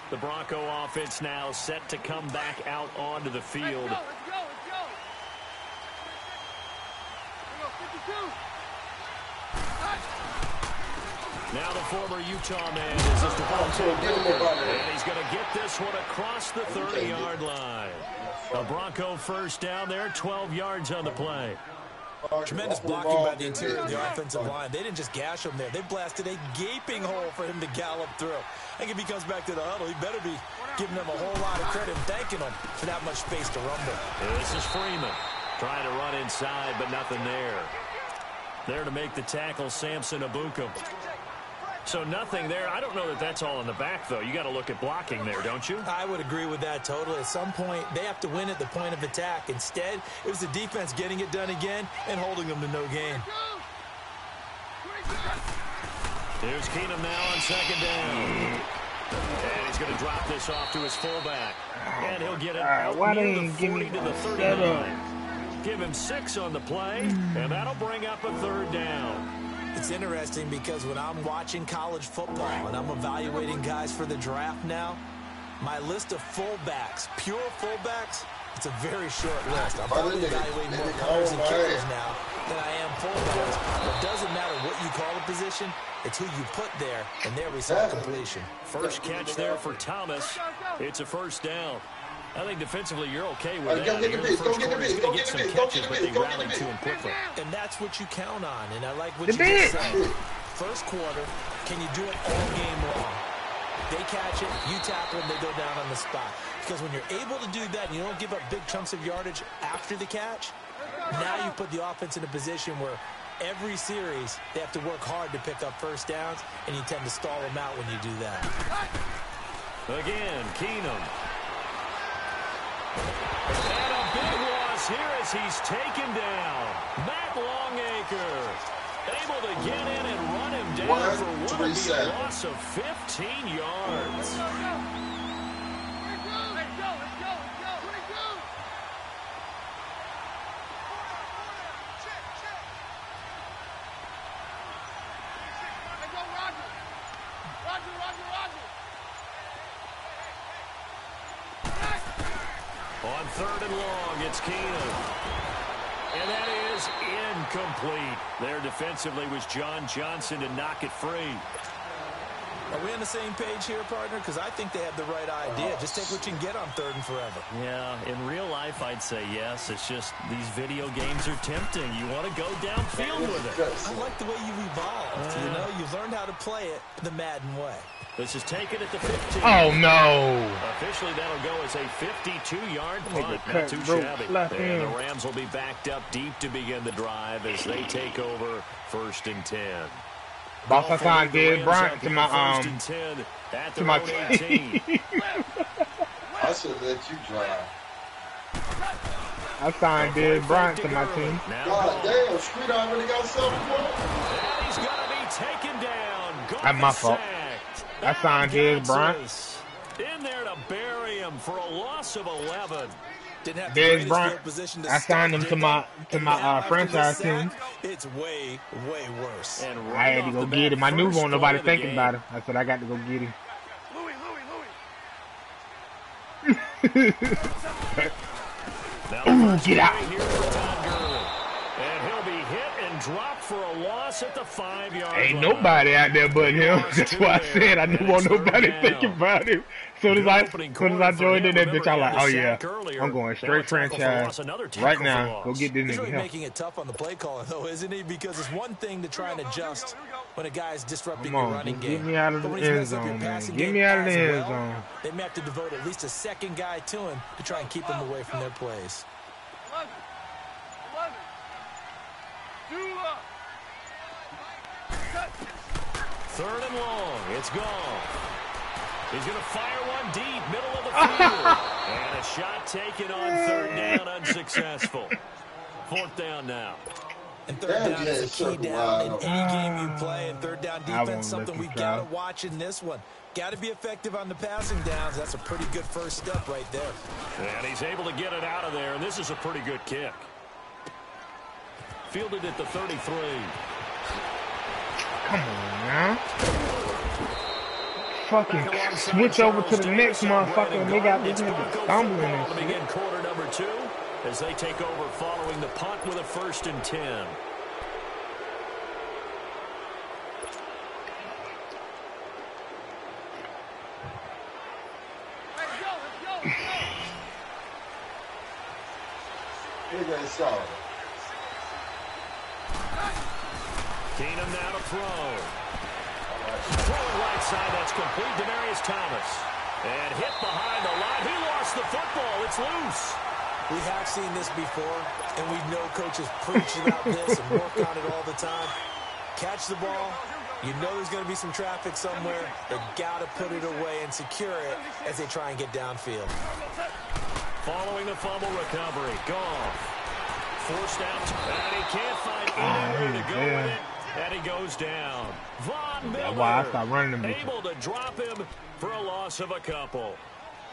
The Bronco offense now set to come back out onto the field. Let's go. 52. Now the former Utah man is just and he's going to get this one across the 30-yard line. A Bronco first down there, 12 yards on the play. Tremendous blocking by the interior of the offensive line. They didn't just gash him there. They blasted a gaping hole for him to gallop through. I think if he comes back to the huddle, he better be giving them a whole lot of credit and thanking them for that much space to rumble. This is Freeman trying to run inside, but nothing there. There to make the tackle, Samson Abukum. So nothing there. I don't know that that's all in the back, though. You got to look at blocking there, don't you? I would agree with that totally. At some point, they have to win at the point of attack. Instead, it was the defense getting it done again and holding them to no gain. Here's Keenum now on second down. And he's going to drop this off to his fullback. And he'll get it out near the 40 to the 39. Give him 6 on the play, and that'll bring up a third down. It's interesting because when I'm watching college football and I'm evaluating guys for the draft now, my list of fullbacks, pure fullbacks, it's a very short list. I'm probably evaluating more punters and kickers now than I am fullbacks. But it doesn't matter what you call a position, it's who you put there, and there we saw completion. First catch there for Thomas. It's a first down. I think defensively you're okay with that. Go get the big, go get the big, go get the big, go get the big, go get the big. To him quickly. And that's what you count on, and I like what you just said. First quarter, can you do it all game long? They catch it, you tackle them, they go down on the spot. Because when you're able to do that and you don't give up big chunks of yardage after the catch, now you put the offense in a position where every series they have to work hard to pick up first downs, and you tend to stall them out when you do that. Again, Keenum. And a big loss here as he's taken down. Matt Longacre able to get in and run him down for what would be a loss of 15 yards. On third and long, it's Keenum. And that is incomplete. There defensively was John Johnson to knock it free. Are we on the same page here, partner? Because I think they have the right idea. Just take what you can get on 3rd and forever. Yeah, in real life, I'd say yes. It's just these video games are tempting. You want to go downfield with it. I like the way you've evolved. You know, you've learned how to play it the Madden way. This is taken at the 15. Oh, no. Officially, that'll go as a 52-yard punt. Not too shabby. And the Rams will be backed up deep to begin the drive as they take over 1st and 10. Boss, I signed Dez Bryant to my team. I should let you drive. I signed Dez Bryant to my team. God damn, Street already got 7 points. And he's gonna be taken down. That's my fault. I signed Dez Bryant. In there to bury him for a loss of 11. Dez Bryant. I signed him to my franchise team. It's way worse. And I had to go get him. I knew won't nobody thinking about him. I said I got to go get him. Ooh, get out. And he'll be hit and dropped for a loss at the 5-yard line. Ain't nobody out there but him. That's why I said I knew won't nobody thinking about him. Soon as I joined in that bitch, I was like, oh yeah, I'm going straight franchise right now. Go get this nigga. He's really making it tough on the play caller, though, isn't he? Because it's one thing to try and adjust when a guy's disrupting your running game. Get me out of the end zone, man. Get me out of the end zone. They may have to devote at least a second guy to him to try and keep him away from their plays. 3rd and long. It's gone. He's going to fire one deep, middle of the field. And a shot taken on 3rd down, unsuccessful. 4th down now. And 3rd down is a key down in any game you play. And 3rd down defense, something we got to watch in this one. Got to be effective on the passing downs. That's a pretty good first step right there. And he's able to get it out of there, and this is a pretty good kick. Fielded at the 33. Come on, now. Fucking switch over to the next motherfucker and they got this nigga stumbling and shit. Begin quarter number 2 as they take over following the punt with a 1st and 10. Keenum now to throw. Throwing right side, that's complete. Demaryius Thomas. And hit behind the line. He lost the football. It's loose. We have seen this before, and we know coaches preach about this and work on it all the time. Catch the ball. You know there's going to be some traffic somewhere. They got to put it away and secure it as they try and get downfield. Following the fumble recovery. Goff. Forced out. And he can't find anywhere to go with it. And he goes down. Von Miller, why I stopped running them. Able to drop him for a loss of a couple.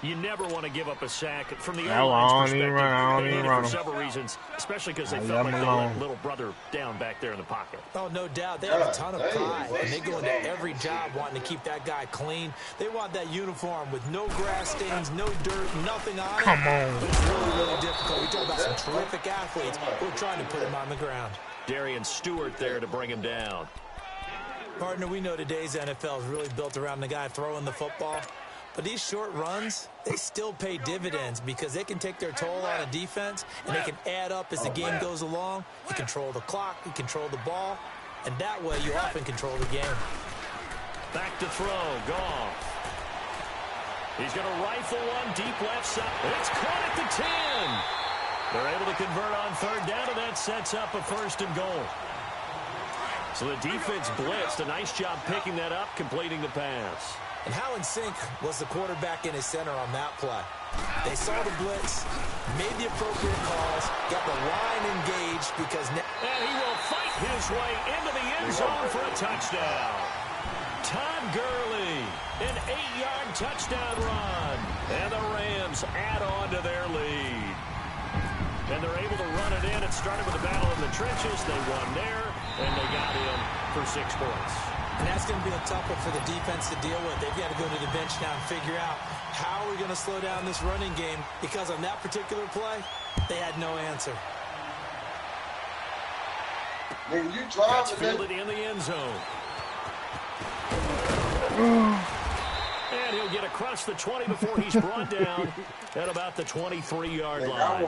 You never want to give up a sack from the O-line's perspective. I don't even run for several reasons, especially because they felt like they let little brother down back there in the pocket. Oh, no doubt. They have a ton of pride, and they go into every job wanting to keep that guy clean. They want that uniform with no grass stains, no dirt, nothing on it. Come on. But it's really, really difficult. We talk about some terrific athletes who are trying to put him on the ground. Darian Stewart there to bring him down. Partner, we know today's NFL is really built around the guy throwing the football. But these short runs, they still pay dividends because they can take their toll on a defense and they can add up as the game goes along. You control the clock, you control the ball, and that way you often control the game. Back to throw, Goff. He's going to rifle one deep left side. It's caught at the 10. They're able to convert on 3rd down, and that sets up a 1st and goal. So the defense blitzed. A nice job picking that up, completing the pass. And how in sync was the quarterback in his center on that play? They saw the blitz, made the appropriate calls, got the line engaged because now... And he will fight his way into the end zone for a touchdown. Todd Gurley, an 8-yard touchdown run. And the Rams add on to their lead. And they're able to run it in. It started with a battle in the trenches. They won there, and they got in for 6 points. And that's going to be a tough one for the defense to deal with. They've got to go to the bench now and figure out how are we going to slow down this running game, because on that particular play, they had no answer. When you drive fielded in the end zone. And he'll get across the 20 before he's brought down at about the 23-yard line.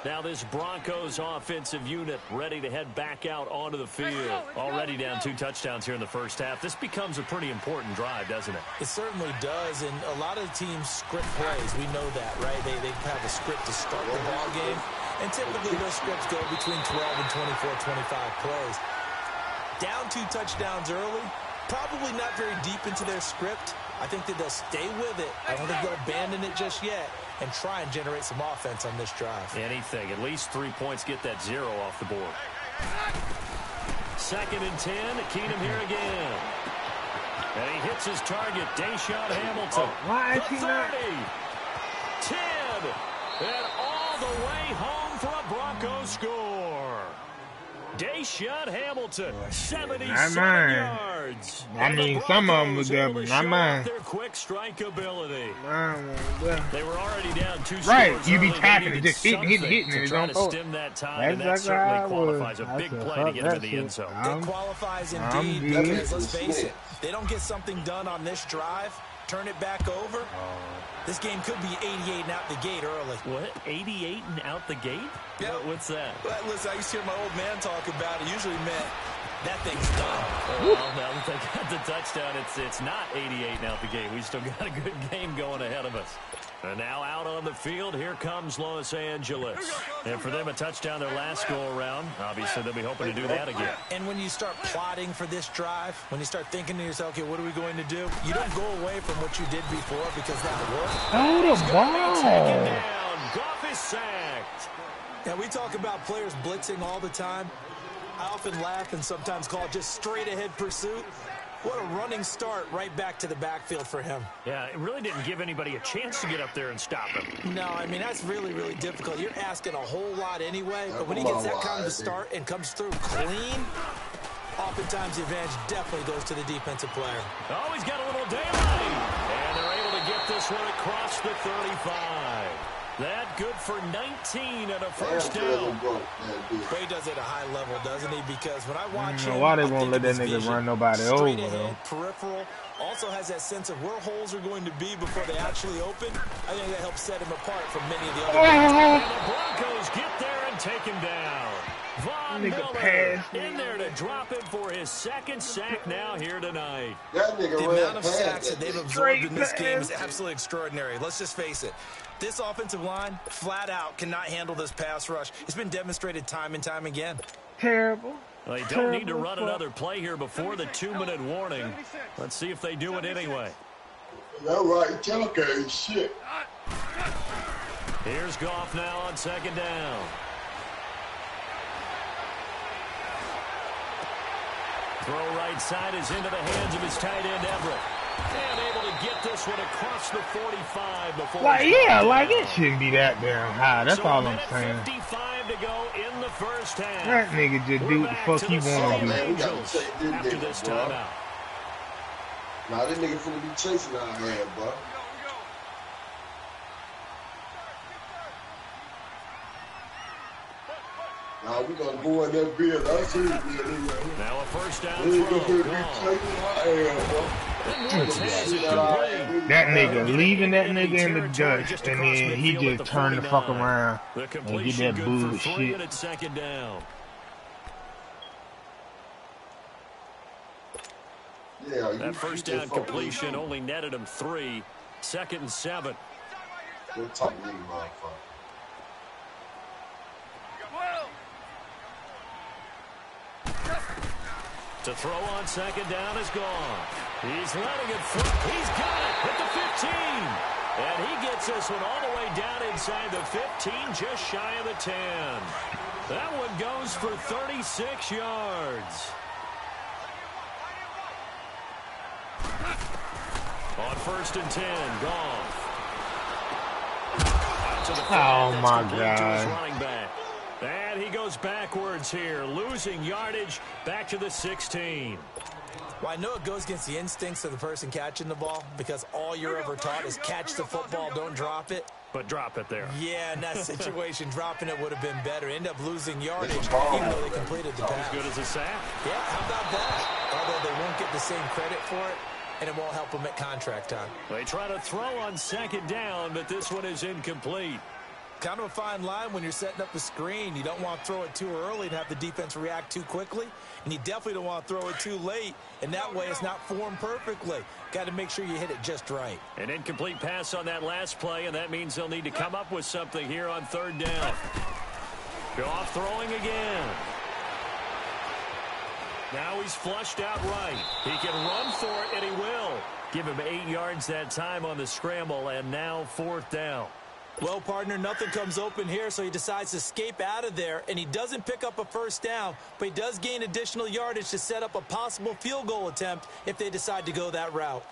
Now this Broncos offensive unit ready to head back out onto the field. Already down 2 touchdowns here in the first half. This becomes a pretty important drive, doesn't it? It certainly does, and a lot of the teams script plays. We know that, right? They have a script to start the ball game, and typically those scripts go between 12 and 24, 25 plays. Down 2 touchdowns early, probably not very deep into their script. I think that they'll stay with it. I don't think they'll abandon it just yet and try and generate some offense on this drive. Anything. At least 3 points, get that 0 off the board. 2nd and 10. Keenum here again. And he hits his target, Deshaun Hamilton. Why is he 30, not? 10, and all the way home for a Broncos score. Deshaun Hamilton, 77 yards. I mean, some of them was there, but not mine. Their quick strike ability. Mine. They were already down 2 scores. Right, you be early. tapping it, just hitting, and to it's try on to post. stem that tide, and that certainly qualifies a big play to get into the end zone. It qualifies indeed, because let's face it, they don't get something done on this drive, turn it back over. This game could be 88 and out the gate early. What? 88 and out the gate? Yeah. What's that? Well, listen, I used to hear my old man talk about it. Usually meant that thing's done. Well, now that they got the touchdown, it's not 88 and out the gate. We still got a good game going ahead of us. And now out on the field, here comes Los Angeles. And for them, a touchdown their last go-around. Obviously, they'll be hoping to do that again. And when you start plotting for this drive, when you start thinking to yourself, okay, what are we going to do? You don't go away from what you did before because that worked. Oh, the ball. Goff is sacked. Now, we talk about players blitzing all the time. I often laugh and sometimes call it just straight-ahead pursuit. What a running start right back to the backfield for him. Yeah, it really didn't give anybody a chance to get up there and stop him. No, I mean, that's really, really difficult. You're asking a whole lot anyway, but when he gets that kind of a start and comes through clean, oftentimes the advantage definitely goes to the defensive player. Oh, he's got a little daylight. And they're able to get this one across the 35. That good for 19 and a first down. But he does it at a high level, doesn't he? Because when I watch him, why they won't let that nigga run nobody over, though? Peripheral, also has that sense of where holes are going to be before they actually open. I think that helps set him apart from many of the other And the Broncos get there and take him down. Von Miller in there to drop him for his 2nd sack now here tonight. The amount of sacks that they've absorbed in this game is absolutely extraordinary. Let's just face it. This offensive line, flat out, cannot handle this pass rush. It's been demonstrated time and time again. Terrible. They don't need to run another play here before the 2-minute warning. Let's see if they do it anyway. All right, okay, shit. Here's Goff now on 2nd down. Throw right side is into the hands of his tight end, Everett. And able to get this one across the 45 before. Like it shouldn't be that damn high. That's all I'm saying. 55 to go in the first half. That nigga just do what the fuck he want to do. After this timeout. Nah, this nigga finna be chasing our head, bro. Nah, we gonna go in that field. I see it anyway. Now a first down throw. That nigga leaving that nigga in the dust, and then he just turned the fuck around and get that bullshit. At 2nd down. Yeah, that first down completion only netted him 3. 2nd and 7. Good talk, motherfucker. To throw on 2nd down is gone. He's letting it fly. He's got it at the 15. And he gets this one all the way down inside the 15, just shy of the 10. That one goes for 36 yards. On 1st and 10, Goff. Oh, my God. Running back. And he goes backwards here, losing yardage back to the 16. Well, I know it goes against the instincts of the person catching the ball because all you're ever taught is catch the football, don't drop it. But drop it there. Yeah, in that situation, dropping it would have been better. End up losing yardage, even though they completed the pass. As good as a sack. Yeah, how about that? Although they won't get the same credit for it, and it won't help him at contract time. They try to throw on second down, but this one is incomplete. Kind of a fine line when you're setting up the screen. You don't want to throw it too early and have the defense react too quickly, and you definitely don't want to throw it too late, and that way it's not formed perfectly. Got to make sure you hit it just right. An incomplete pass on that last play, and that means they'll need to come up with something here on third down. Goff throwing again. Now he's flushed out right. He can run for it, and he will. Give him 8 yards that time on the scramble, and now fourth down. Well, partner, nothing comes open here, so he decides to escape out of there, and he doesn't pick up a first down, but he does gain additional yardage to set up a possible field goal attempt if they decide to go that route.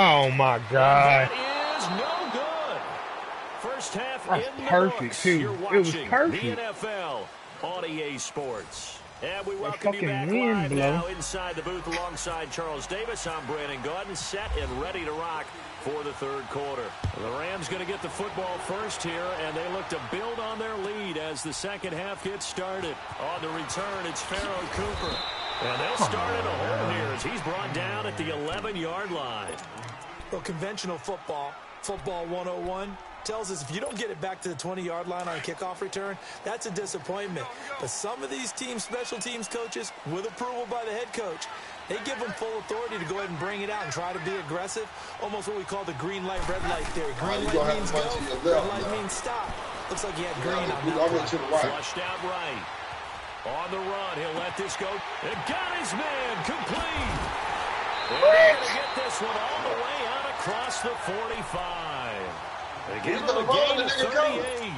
Oh my God! That is no good. First half That's in the perfect books. too. You're It was watching perfect. the NFL on EA Sports. And we welcome you fucking back wind live blow. now inside the booth alongside Charles Davis. I'm Brandon Gordon, set and ready to rock for the third quarter. The Rams going to get the football first here, and they look to build on their lead as the second half gets started. On the return, it's Pharaoh Cooper. And they'll start at a hole here as he's brought down at the 11-yard line. Well, conventional football 101, tells us if you don't get it back to the 20-yard line on a kickoff return, that's a disappointment. But some of these teams, special teams coaches, with approval by the head coach, they give them full authority to go ahead and bring it out and try to be aggressive, almost what we call the green light, red light theory. Green light means go, red light means stop. Looks like he had green on that. Flushed out right. On the run, he'll let this go. And got his man complete. They're going to get this one all the way out across the 45. They give him a gain of 38.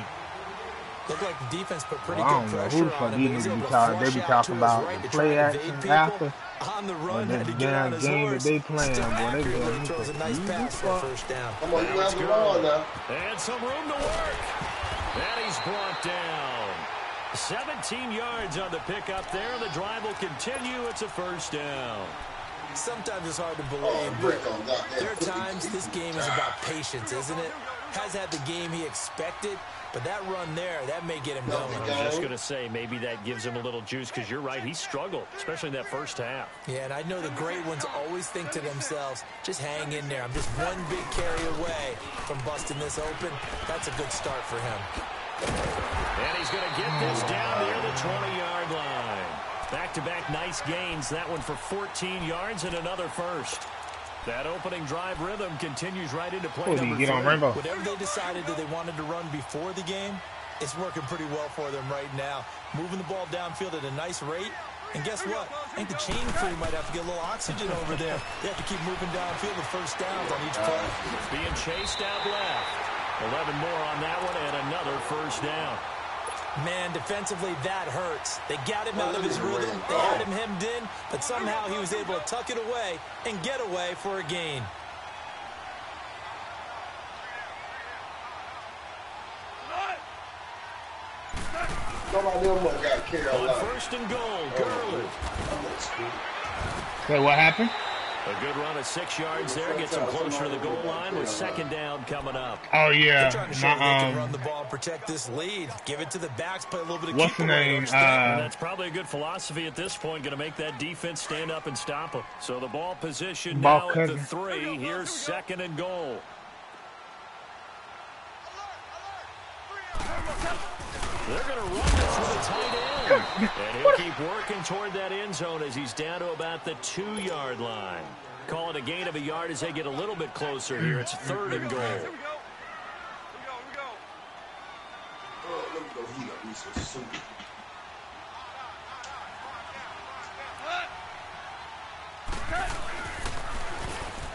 Looked like the defense put pretty Well, good I don't know who pressure the on fuck him. these niggas be talking. They be talking about the play action after. On the run, And had to the get on damn his game horse. that they playing, Still boy, they accurate, doing but throws a nice pass for a first down. Come on, you have the ball now. And some room to work. And he's brought down. 17 yards on the pickup there. The drive will continue. It's a first down. Sometimes it's hard to believe, but there are times this game is about patience, isn't it? Has had the game he expected, but that run there, that may get him going. I was just going to say, maybe that gives him a little juice, because you're right, he struggled, especially in that first half. Yeah, and I know the great ones always think to themselves, just hang in there. I'm just one big carry away from busting this open. That's a good start for him. And he's going to get this down near the 20-yard line. Back-to-back nice gains. That one for 14 yards and another first. That opening drive rhythm continues right into play number 3. Whatever they decided that they wanted to run before the game, it's working pretty well for them right now. Moving the ball downfield at a nice rate. And guess what? I think the chain crew might have to get a little oxygen over there. They have to keep moving downfield with first downs on each play. Being chased out left. 11 more on that one and another first down. Man, defensively, that hurts. They got him out of his rhythm. They had him hemmed in, but somehow he was able to tuck it away and get away for a gain. On first and goal, Gurley. Wait, what happened? A good run of 6 yards there. Gets him closer to the goal line with second down coming up. Oh, yeah. They're trying to show they can run the ball and protect this lead. Give it to the backs, play a little bit of what's the name? That's probably a good philosophy at this point. Going to make that defense stand up and stop them. So the ball position now at the 3. Here's second and goal. They're going to run this with a tight end. And he'll keep working toward that end zone as he's down to about the 2-yard line. Call it a gain of a yard as they get a little bit closer here. It's third and goal. Let me go heat up. He's so stupid.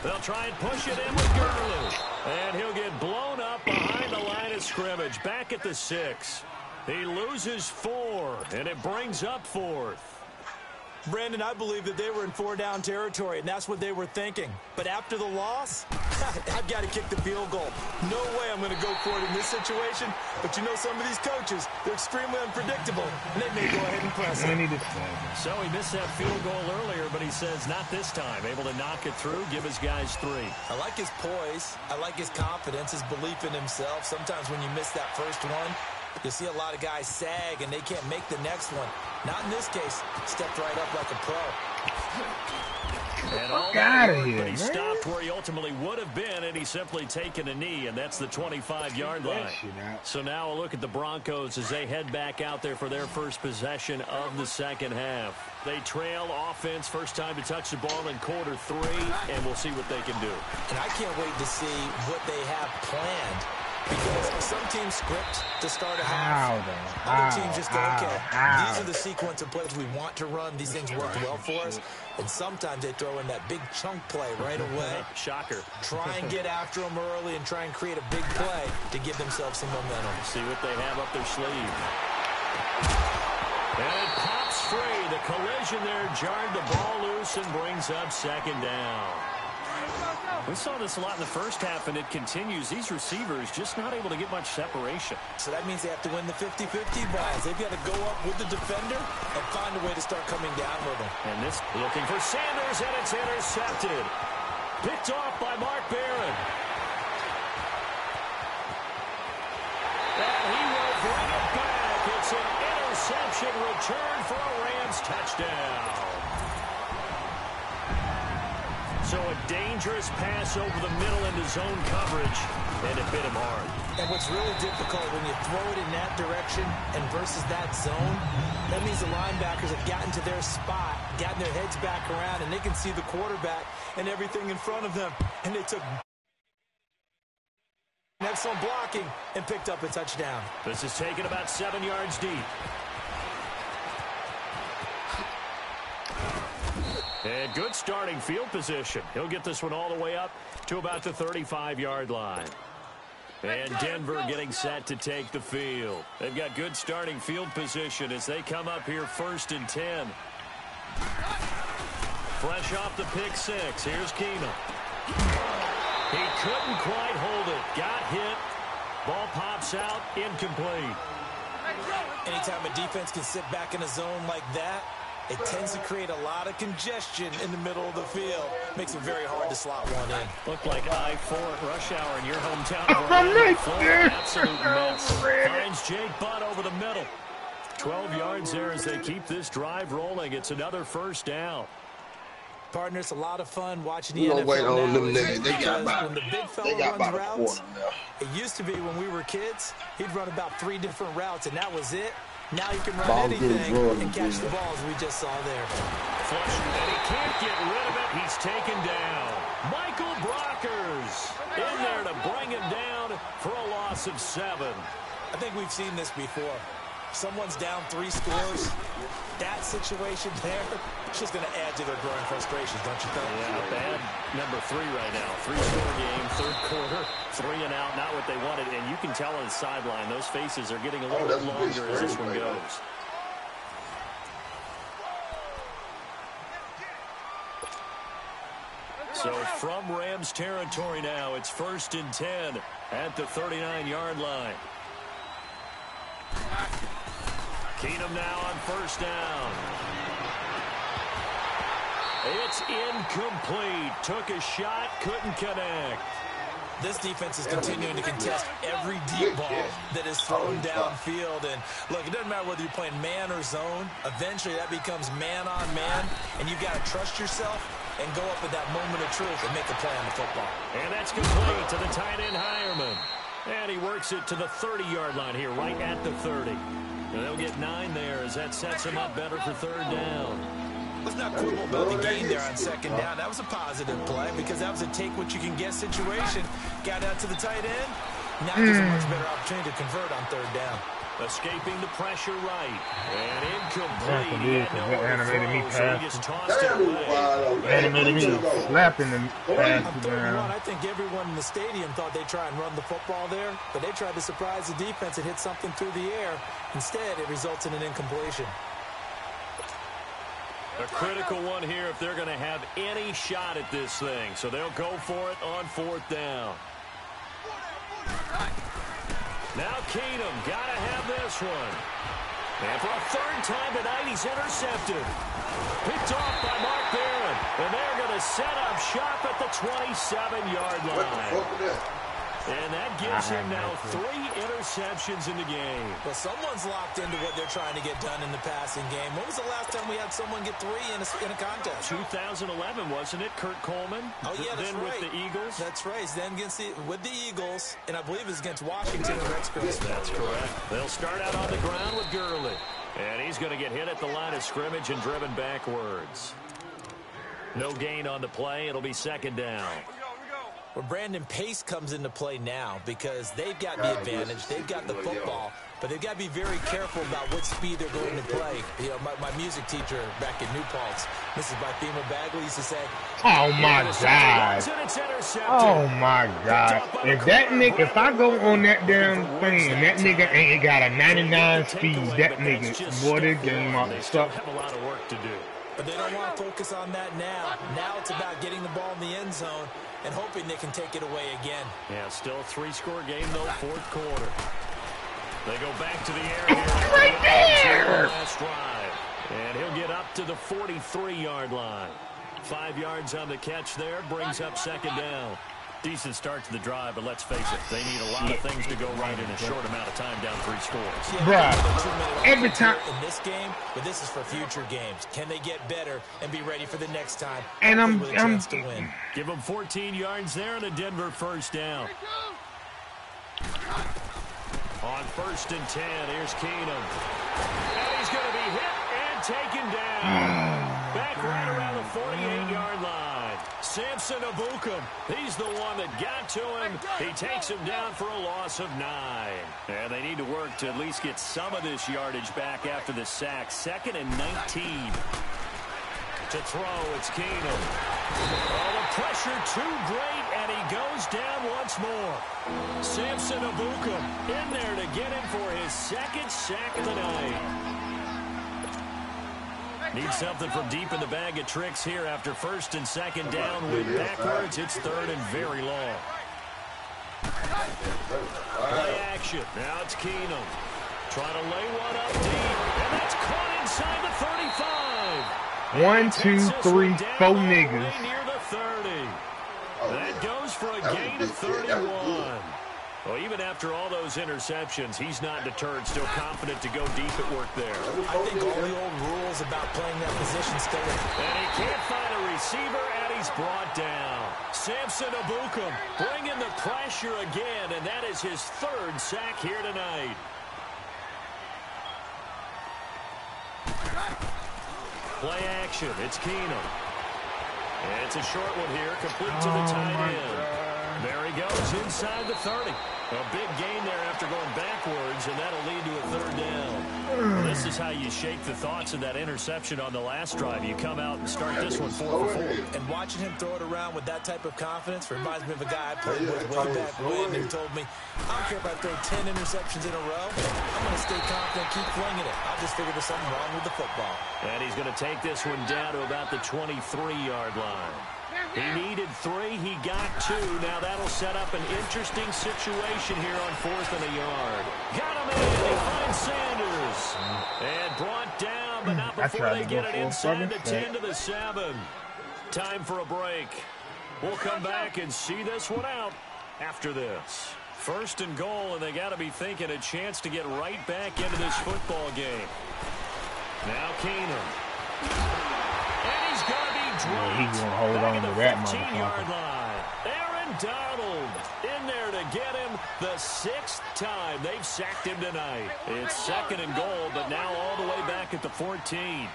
They'll try and push it in with Gurley. And he'll get blown up behind the line of scrimmage. Back at the 6. He loses 4, and it brings up 4th. Brandon, I believe that they were in 4-down territory, and that's what they were thinking. But after the loss, I've got to kick the field goal. No way I'm going to go for it in this situation. But you know, some of these coaches, they're extremely unpredictable, and they may go ahead and press it. So he missed that field goal earlier, but he says not this time. Able to knock it through, give his guys 3. I like his poise. I like his confidence, his belief in himself. Sometimes when you miss that first one, you see a lot of guys sag, and they can't make the next one. Not in this case. Stepped right up like a pro. And all that work, but he stopped where he ultimately would have been, and he's simply taken a knee, and that's the 25-yard line. So now a look at the Broncos as they head back out there for their first possession of the second half. They trail offense, first time to touch the ball in quarter 3, and we'll see what they can do. And I can't wait to see what they have planned. Because some teams script to start a half. Other teams just go, okay, these are the sequence of plays we want to run. These things work well for us. And sometimes they throw in that big chunk play right away. Shocker. Try and get after them early and try and create a big play to give themselves some momentum. See what they have up their sleeve. And it pops free. The collision there jarred the ball loose and brings up second down. We saw this a lot in the first half, and it continues. These receivers just not able to get much separation. So that means they have to win the 50-50 balls. They've got to go up with the defender and find a way to start coming down with them. And this looking for Sanders, and it's intercepted. Picked off by Mark Barron. And he will bring it back. It's an interception return for a Rams touchdown. So a dangerous pass over the middle into zone coverage, and it hit him hard. And what's really difficult when you throw it in that direction and versus that zone, that means the linebackers have gotten to their spot, gotten their heads back around, and they can see the quarterback and everything in front of them. And they took excellent blocking and picked up a touchdown. This is taken about 7 yards deep. And good starting field position. He'll get this one all the way up to about the 35-yard line. And Denver getting set to take the field. They've got good starting field position as they come up here 1st and 10. Fresh off the pick 6. Here's Keenum. He couldn't quite hold it. Got hit. Ball pops out. Incomplete. Anytime a defense can sit back in a zone like that, it tends to create a lot of congestion in the middle of the field. Makes it very hard to slot one in. Looked like I-4 at rush hour in your hometown of Orlando. Absolute mess. Finds Jake Butt over the middle. 12 yards there as they keep this drive rolling. It's another first down. Partner, it's a lot of fun watching the NFL now. When the big fella runs routes, it used to be when we were kids, he'd run about 3 different routes, and that was it. Now you can run anything and catch the balls we just saw there. Flush, and he can't get rid of it. He's taken down. Michael Brockers in there to bring him down for a loss of 7. I think we've seen this before. Someone's down 3 scores. That situation there, it's just going to add to their growing frustrations, don't you think? Yeah, bad number 3 right now. 3-score game, 3rd quarter, 3 and out, not what they wanted. And you can tell on the sideline, those faces are getting a little bit longer as this one goes. So from Rams territory now, it's 1st and 10 at the 39-yard line. Keenum now on 1st down. It's incomplete. Took a shot, couldn't connect. This defense is continuing to contest every deep ball that is thrown downfield. And look, it doesn't matter whether you're playing man or zone. Eventually that becomes man on man, and you've got to trust yourself and go up at that moment of truth and make a play on the football. And that's complete to the tight end Hireman. And he works it to the 30-yard line here, right at the 30. And they'll get 9 there as that sets him up better for 3rd down. Let's not quibble about the gain there on 2nd down. That was a positive play because that was a take-what-you-can-get situation. Got out to the tight end. Now there's a much better opportunity to convert on 3rd down. Escaping the pressure right. And incomplete. Animated me pass. Slapping them pass. On 3rd and 1, I think everyone in the stadium thought they'd try and run the football there, but they tried to surprise the defense and hit something through the air. Instead, it results in an incompletion. A critical one here if they're going to have any shot at this thing. So they'll go for it on 4th down. Now Keenum got to have this one. And for a 3rd time tonight, he's intercepted. Picked off by Mark Barron. And they're going to set up shop at the 27-yard line. And that gives him now 3 interceptions in the game. Well, someone's locked into what they're trying to get done in the passing game. When was the last time we had someone get 3 in a contest? 2011, wasn't it? Kurt Coleman? Oh, yeah, that's then right. with the Eagles? That's right. Then with the Eagles, and I believe it was against Washington or Rex Grossman. That's correct. They'll start out on the ground with Gurley. And he's going to get hit at the line of scrimmage and driven backwards. No gain on the play. It'll be 2nd down. Well, Brandon, pace comes into play now because they've got the advantage. They've got the football, but they've got to be very careful about what speed they're going to play. You know, my music teacher back in New Paltz, Mrs. Bythema Bagley, used to say, "Oh my God! Oh my God! If I go on that damn thing and that nigga ain't got a 99 speed, that nigga, boy, this game ought to suck." Have a lot of work to do. But they don't want to focus on that now. Now it's about getting the ball in the end zone and hoping they can take it away again. Yeah, still a 3-score game, though, 4th quarter. They go back to the air here. Right there! Last drive. And he'll get up to the 43-yard line. 5 yards on the catch there, brings up 2nd down. Decent start to the drive, but let's face it, they need a lot of things to go right in a short amount of time, down 3 scores. Bruh, every time in this game, but this is for future games. Can they get better and be ready for the next time? And I'm to win. Give them 14 yards there and a Denver 1st down. On 1st and 10, here's Keenum. And he's going to be hit and taken down. Back right around the 48-yard line. Samson Abukum, he's the one that got to him. He takes him down for a loss of 9. And they need to work to at least get some of this yardage back after the sack. 2nd and 19. To throw, it's Keenum. Oh, the pressure too great, and he goes down once more. Samson Abukum in there to get him for his 2nd sack of the night. Need something from deep in the bag of tricks here after 1st and 2nd down. With backwards, it's 3rd and very long. Play action. Now it's Keenum. Trying to lay one up deep, and that's caught inside the 35. 1, 2, 3, 4 niggas. Near the 30. That goes for a gain of 31. Well, even after all those interceptions, he's not deterred, still confident to go deep at work there. I think all the old rules about playing that position still in. And he can't find a receiver, and he's brought down. Samson Abukum bringing the pressure again, and that is his 3rd sack here tonight. Play action. It's Keenum. And it's a short one here, complete to the tight end. There he goes inside the 30. A big gain there after going backwards, and that'll lead to a 3rd down. Well, this is how you shake the thoughts of that interception on the last drive. You come out and start this one 4 for 4. And watching him throw it around with that type of confidence reminds me of a guy I played with way back when who told me, I don't care if I throw 10 interceptions in a row. I'm going to stay confident, keep flinging it. I just figured there's something wrong with the football. And he's going to take this one down to about the 23-yard line. He needed 3. He got 2. Now that'll set up an interesting situation here on 4th and a yard. Got him in. He finds Sanders. And brought down, but not before they get it inside the 10 to the 7. Time for a break. We'll come back and see this one out after this. 1st and goal, and they got to be thinking a chance to get right back into this football game. Now Keenum. And he's going to be dropped. He's going to hold on to that motherfucker. Aaron Donald in there to get him the 6th time they've sacked him tonight. It's 2nd and goal, but now all the way back at the 14.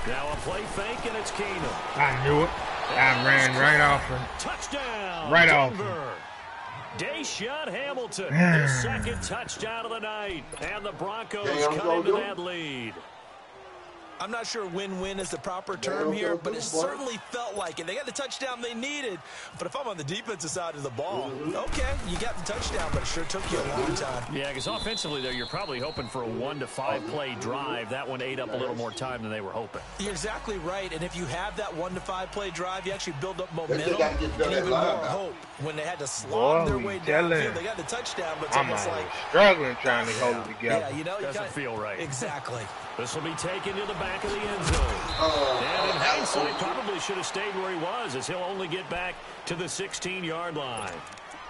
Now a play fake, and it's Keenum. I knew it. I ran right off him. Touchdown. Right off him. Deshaun Hamilton, his 2nd touchdown of the night. And the Broncos come into that lead. I'm not sure win-win is the proper term here, but it certainly felt like it. They got the touchdown they needed, but if I'm on the defensive side of the ball, okay, you got the touchdown, but it sure took you a long time. Yeah, because offensively, though, you're probably hoping for a 1 to 5 play drive. That one ate up a little more time than they were hoping. You're exactly right, and if you have that 1 to 5 play drive, you actually build up momentum and even more hope. When they had to slog their way downfield, they got the touchdown, but it's almost like struggling trying to hold it together. Yeah, you know, doesn't feel right. Exactly. This will be taken to the back of the end zone. And in hindsight, probably should have stayed where he was, as he'll only get back to the 16-yard line.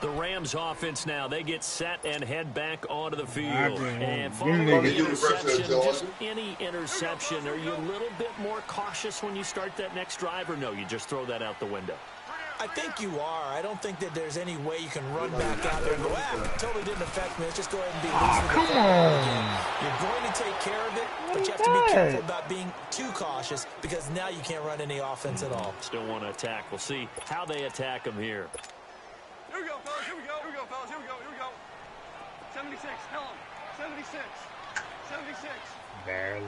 The Rams offense now, they get set and head back onto the field. And following the interception, just any interception, are you a little bit more cautious when you start that next drive, or no, you just throw that out the window? I think you are. I don't think that there's any way you can run back out there and go, totally didn't affect me. Let's just go ahead and be loose with the football again. You're going to take care of it, but you have to be careful about being too cautious because now you can't run any offense at all. Still want to attack. We'll see how they attack them here. Here we go, fellas. Here we go. Here we go, fellas. Here we go. Here we go. 76. Tell him. 76. 76. Barely.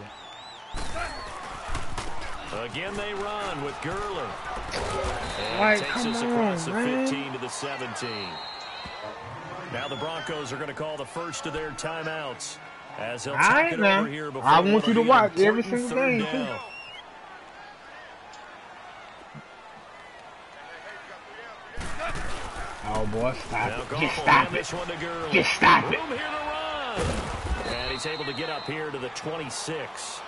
Again, they run with Gurley. And takes us across the 15 to the 17. Now the Broncos are going to call the first of their timeouts. As they'll talk it over here before I want you to watch every single game. Oh, boy, stop it. Just stop it. Just stop it. Room here to run. And he's able to get up here to the 26.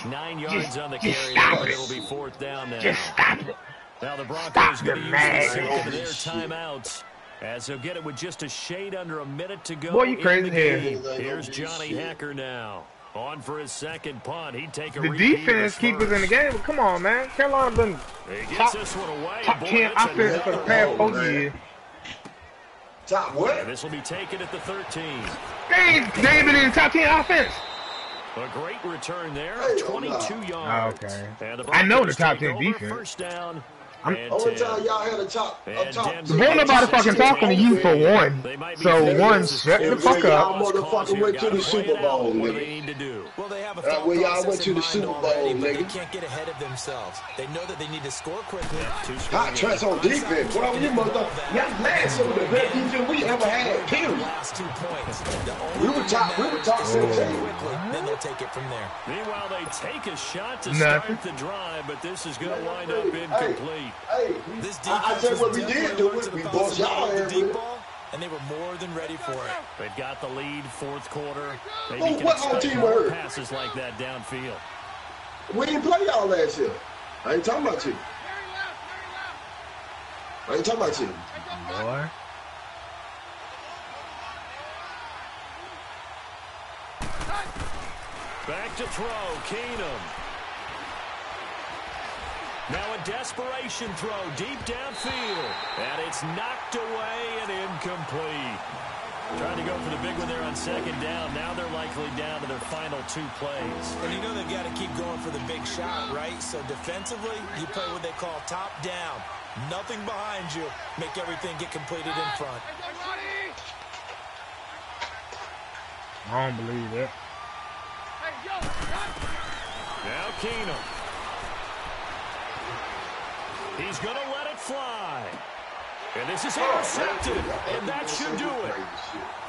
9 yards on the carry. It'll be 4th down now. Just stop it. Now the Broncos going to use the second of their timeouts as they'll get it with just a shade under a minute to go. Boy, you crazy here. Here's Johnny Hacker now. On for his second punt. He'd take a the defense keep us in the game. Come on, man. Carolina been top 10 offense for the past 4 years. Top what? And this will be taken at the 13. They been in the top 10 offense. A great return there, 22 yards. Okay. I know the top 10 defense. First down. Only time y'all had a top. Won't nobody fucking talking to you for one. So one, shut the fuck up. Y'all motherfucker went to the Super Bowl, nigga. Well, they have a thought y'all went to the Super Bowl, already, but nigga. they can't get ahead of themselves. They know that they need to score quickly. Hot tracks on defense. Boy, you motherfucker. Y'all glad some of the best defense we ever had, period. Last 2 points. We were top 17. Then they'll take it from there. Meanwhile, they take a shot to start the drive, but this is going to wind up incomplete. Hey, I tell you what we did do it. We bought y'all in deep ball, and they were more than ready for it. They've got the lead, 4th quarter. Maybe what whole team were passes like that downfield. We didn't play y'all last year. I ain't talking about you. I ain't talking about you. Boy. Back to throw, Keenum. Now a desperation throw deep downfield. And it's knocked away and incomplete. Trying to go for the big one there on 2nd down. Now they're likely down to their final 2 plays. And you know they've got to keep going for the big shot, right? So defensively, you play what they call top down. Nothing behind you. Make everything get completed in front. I don't believe it. Now Keenum. He's going to let it fly. And this is intercepted, and that should do it.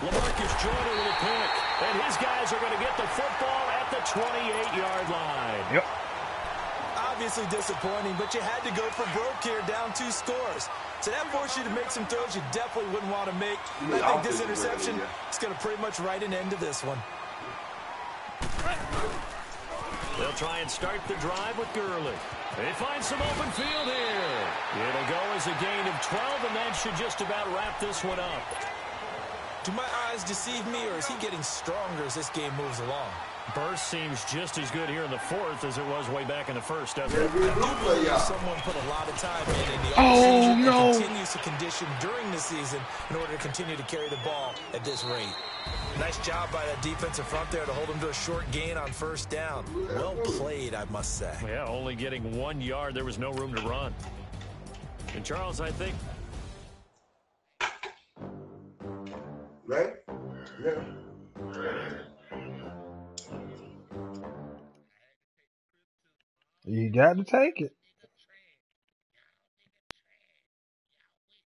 LaMarcus Jordan with a pick, and his guys are going to get the football at the 28-yard line. Yep. Obviously disappointing, but you had to go for broke here, down 2 scores. So that forced you to make some throws you definitely wouldn't want to make. I think this interception is going to pretty much write an end to this one. They'll try and start the drive with Gurley. They find some open field here. It'll go as a gain of 12, and that should just about wrap this one up. Do my eyes deceive me, or is he getting stronger as this game moves along? Burst seems just as good here in the 4th as it was way back in the 1st, doesn't it? Someone put a lot of time in the offseason and continues to condition during the season in order to continue to carry the ball at this rate. Nice job by that defensive front there to hold him to a short gain on 1st down. Well played, I must say. Yeah, only getting 1 yard. There was no room to run. And Charles, I think... Right? Yeah. You got to take it.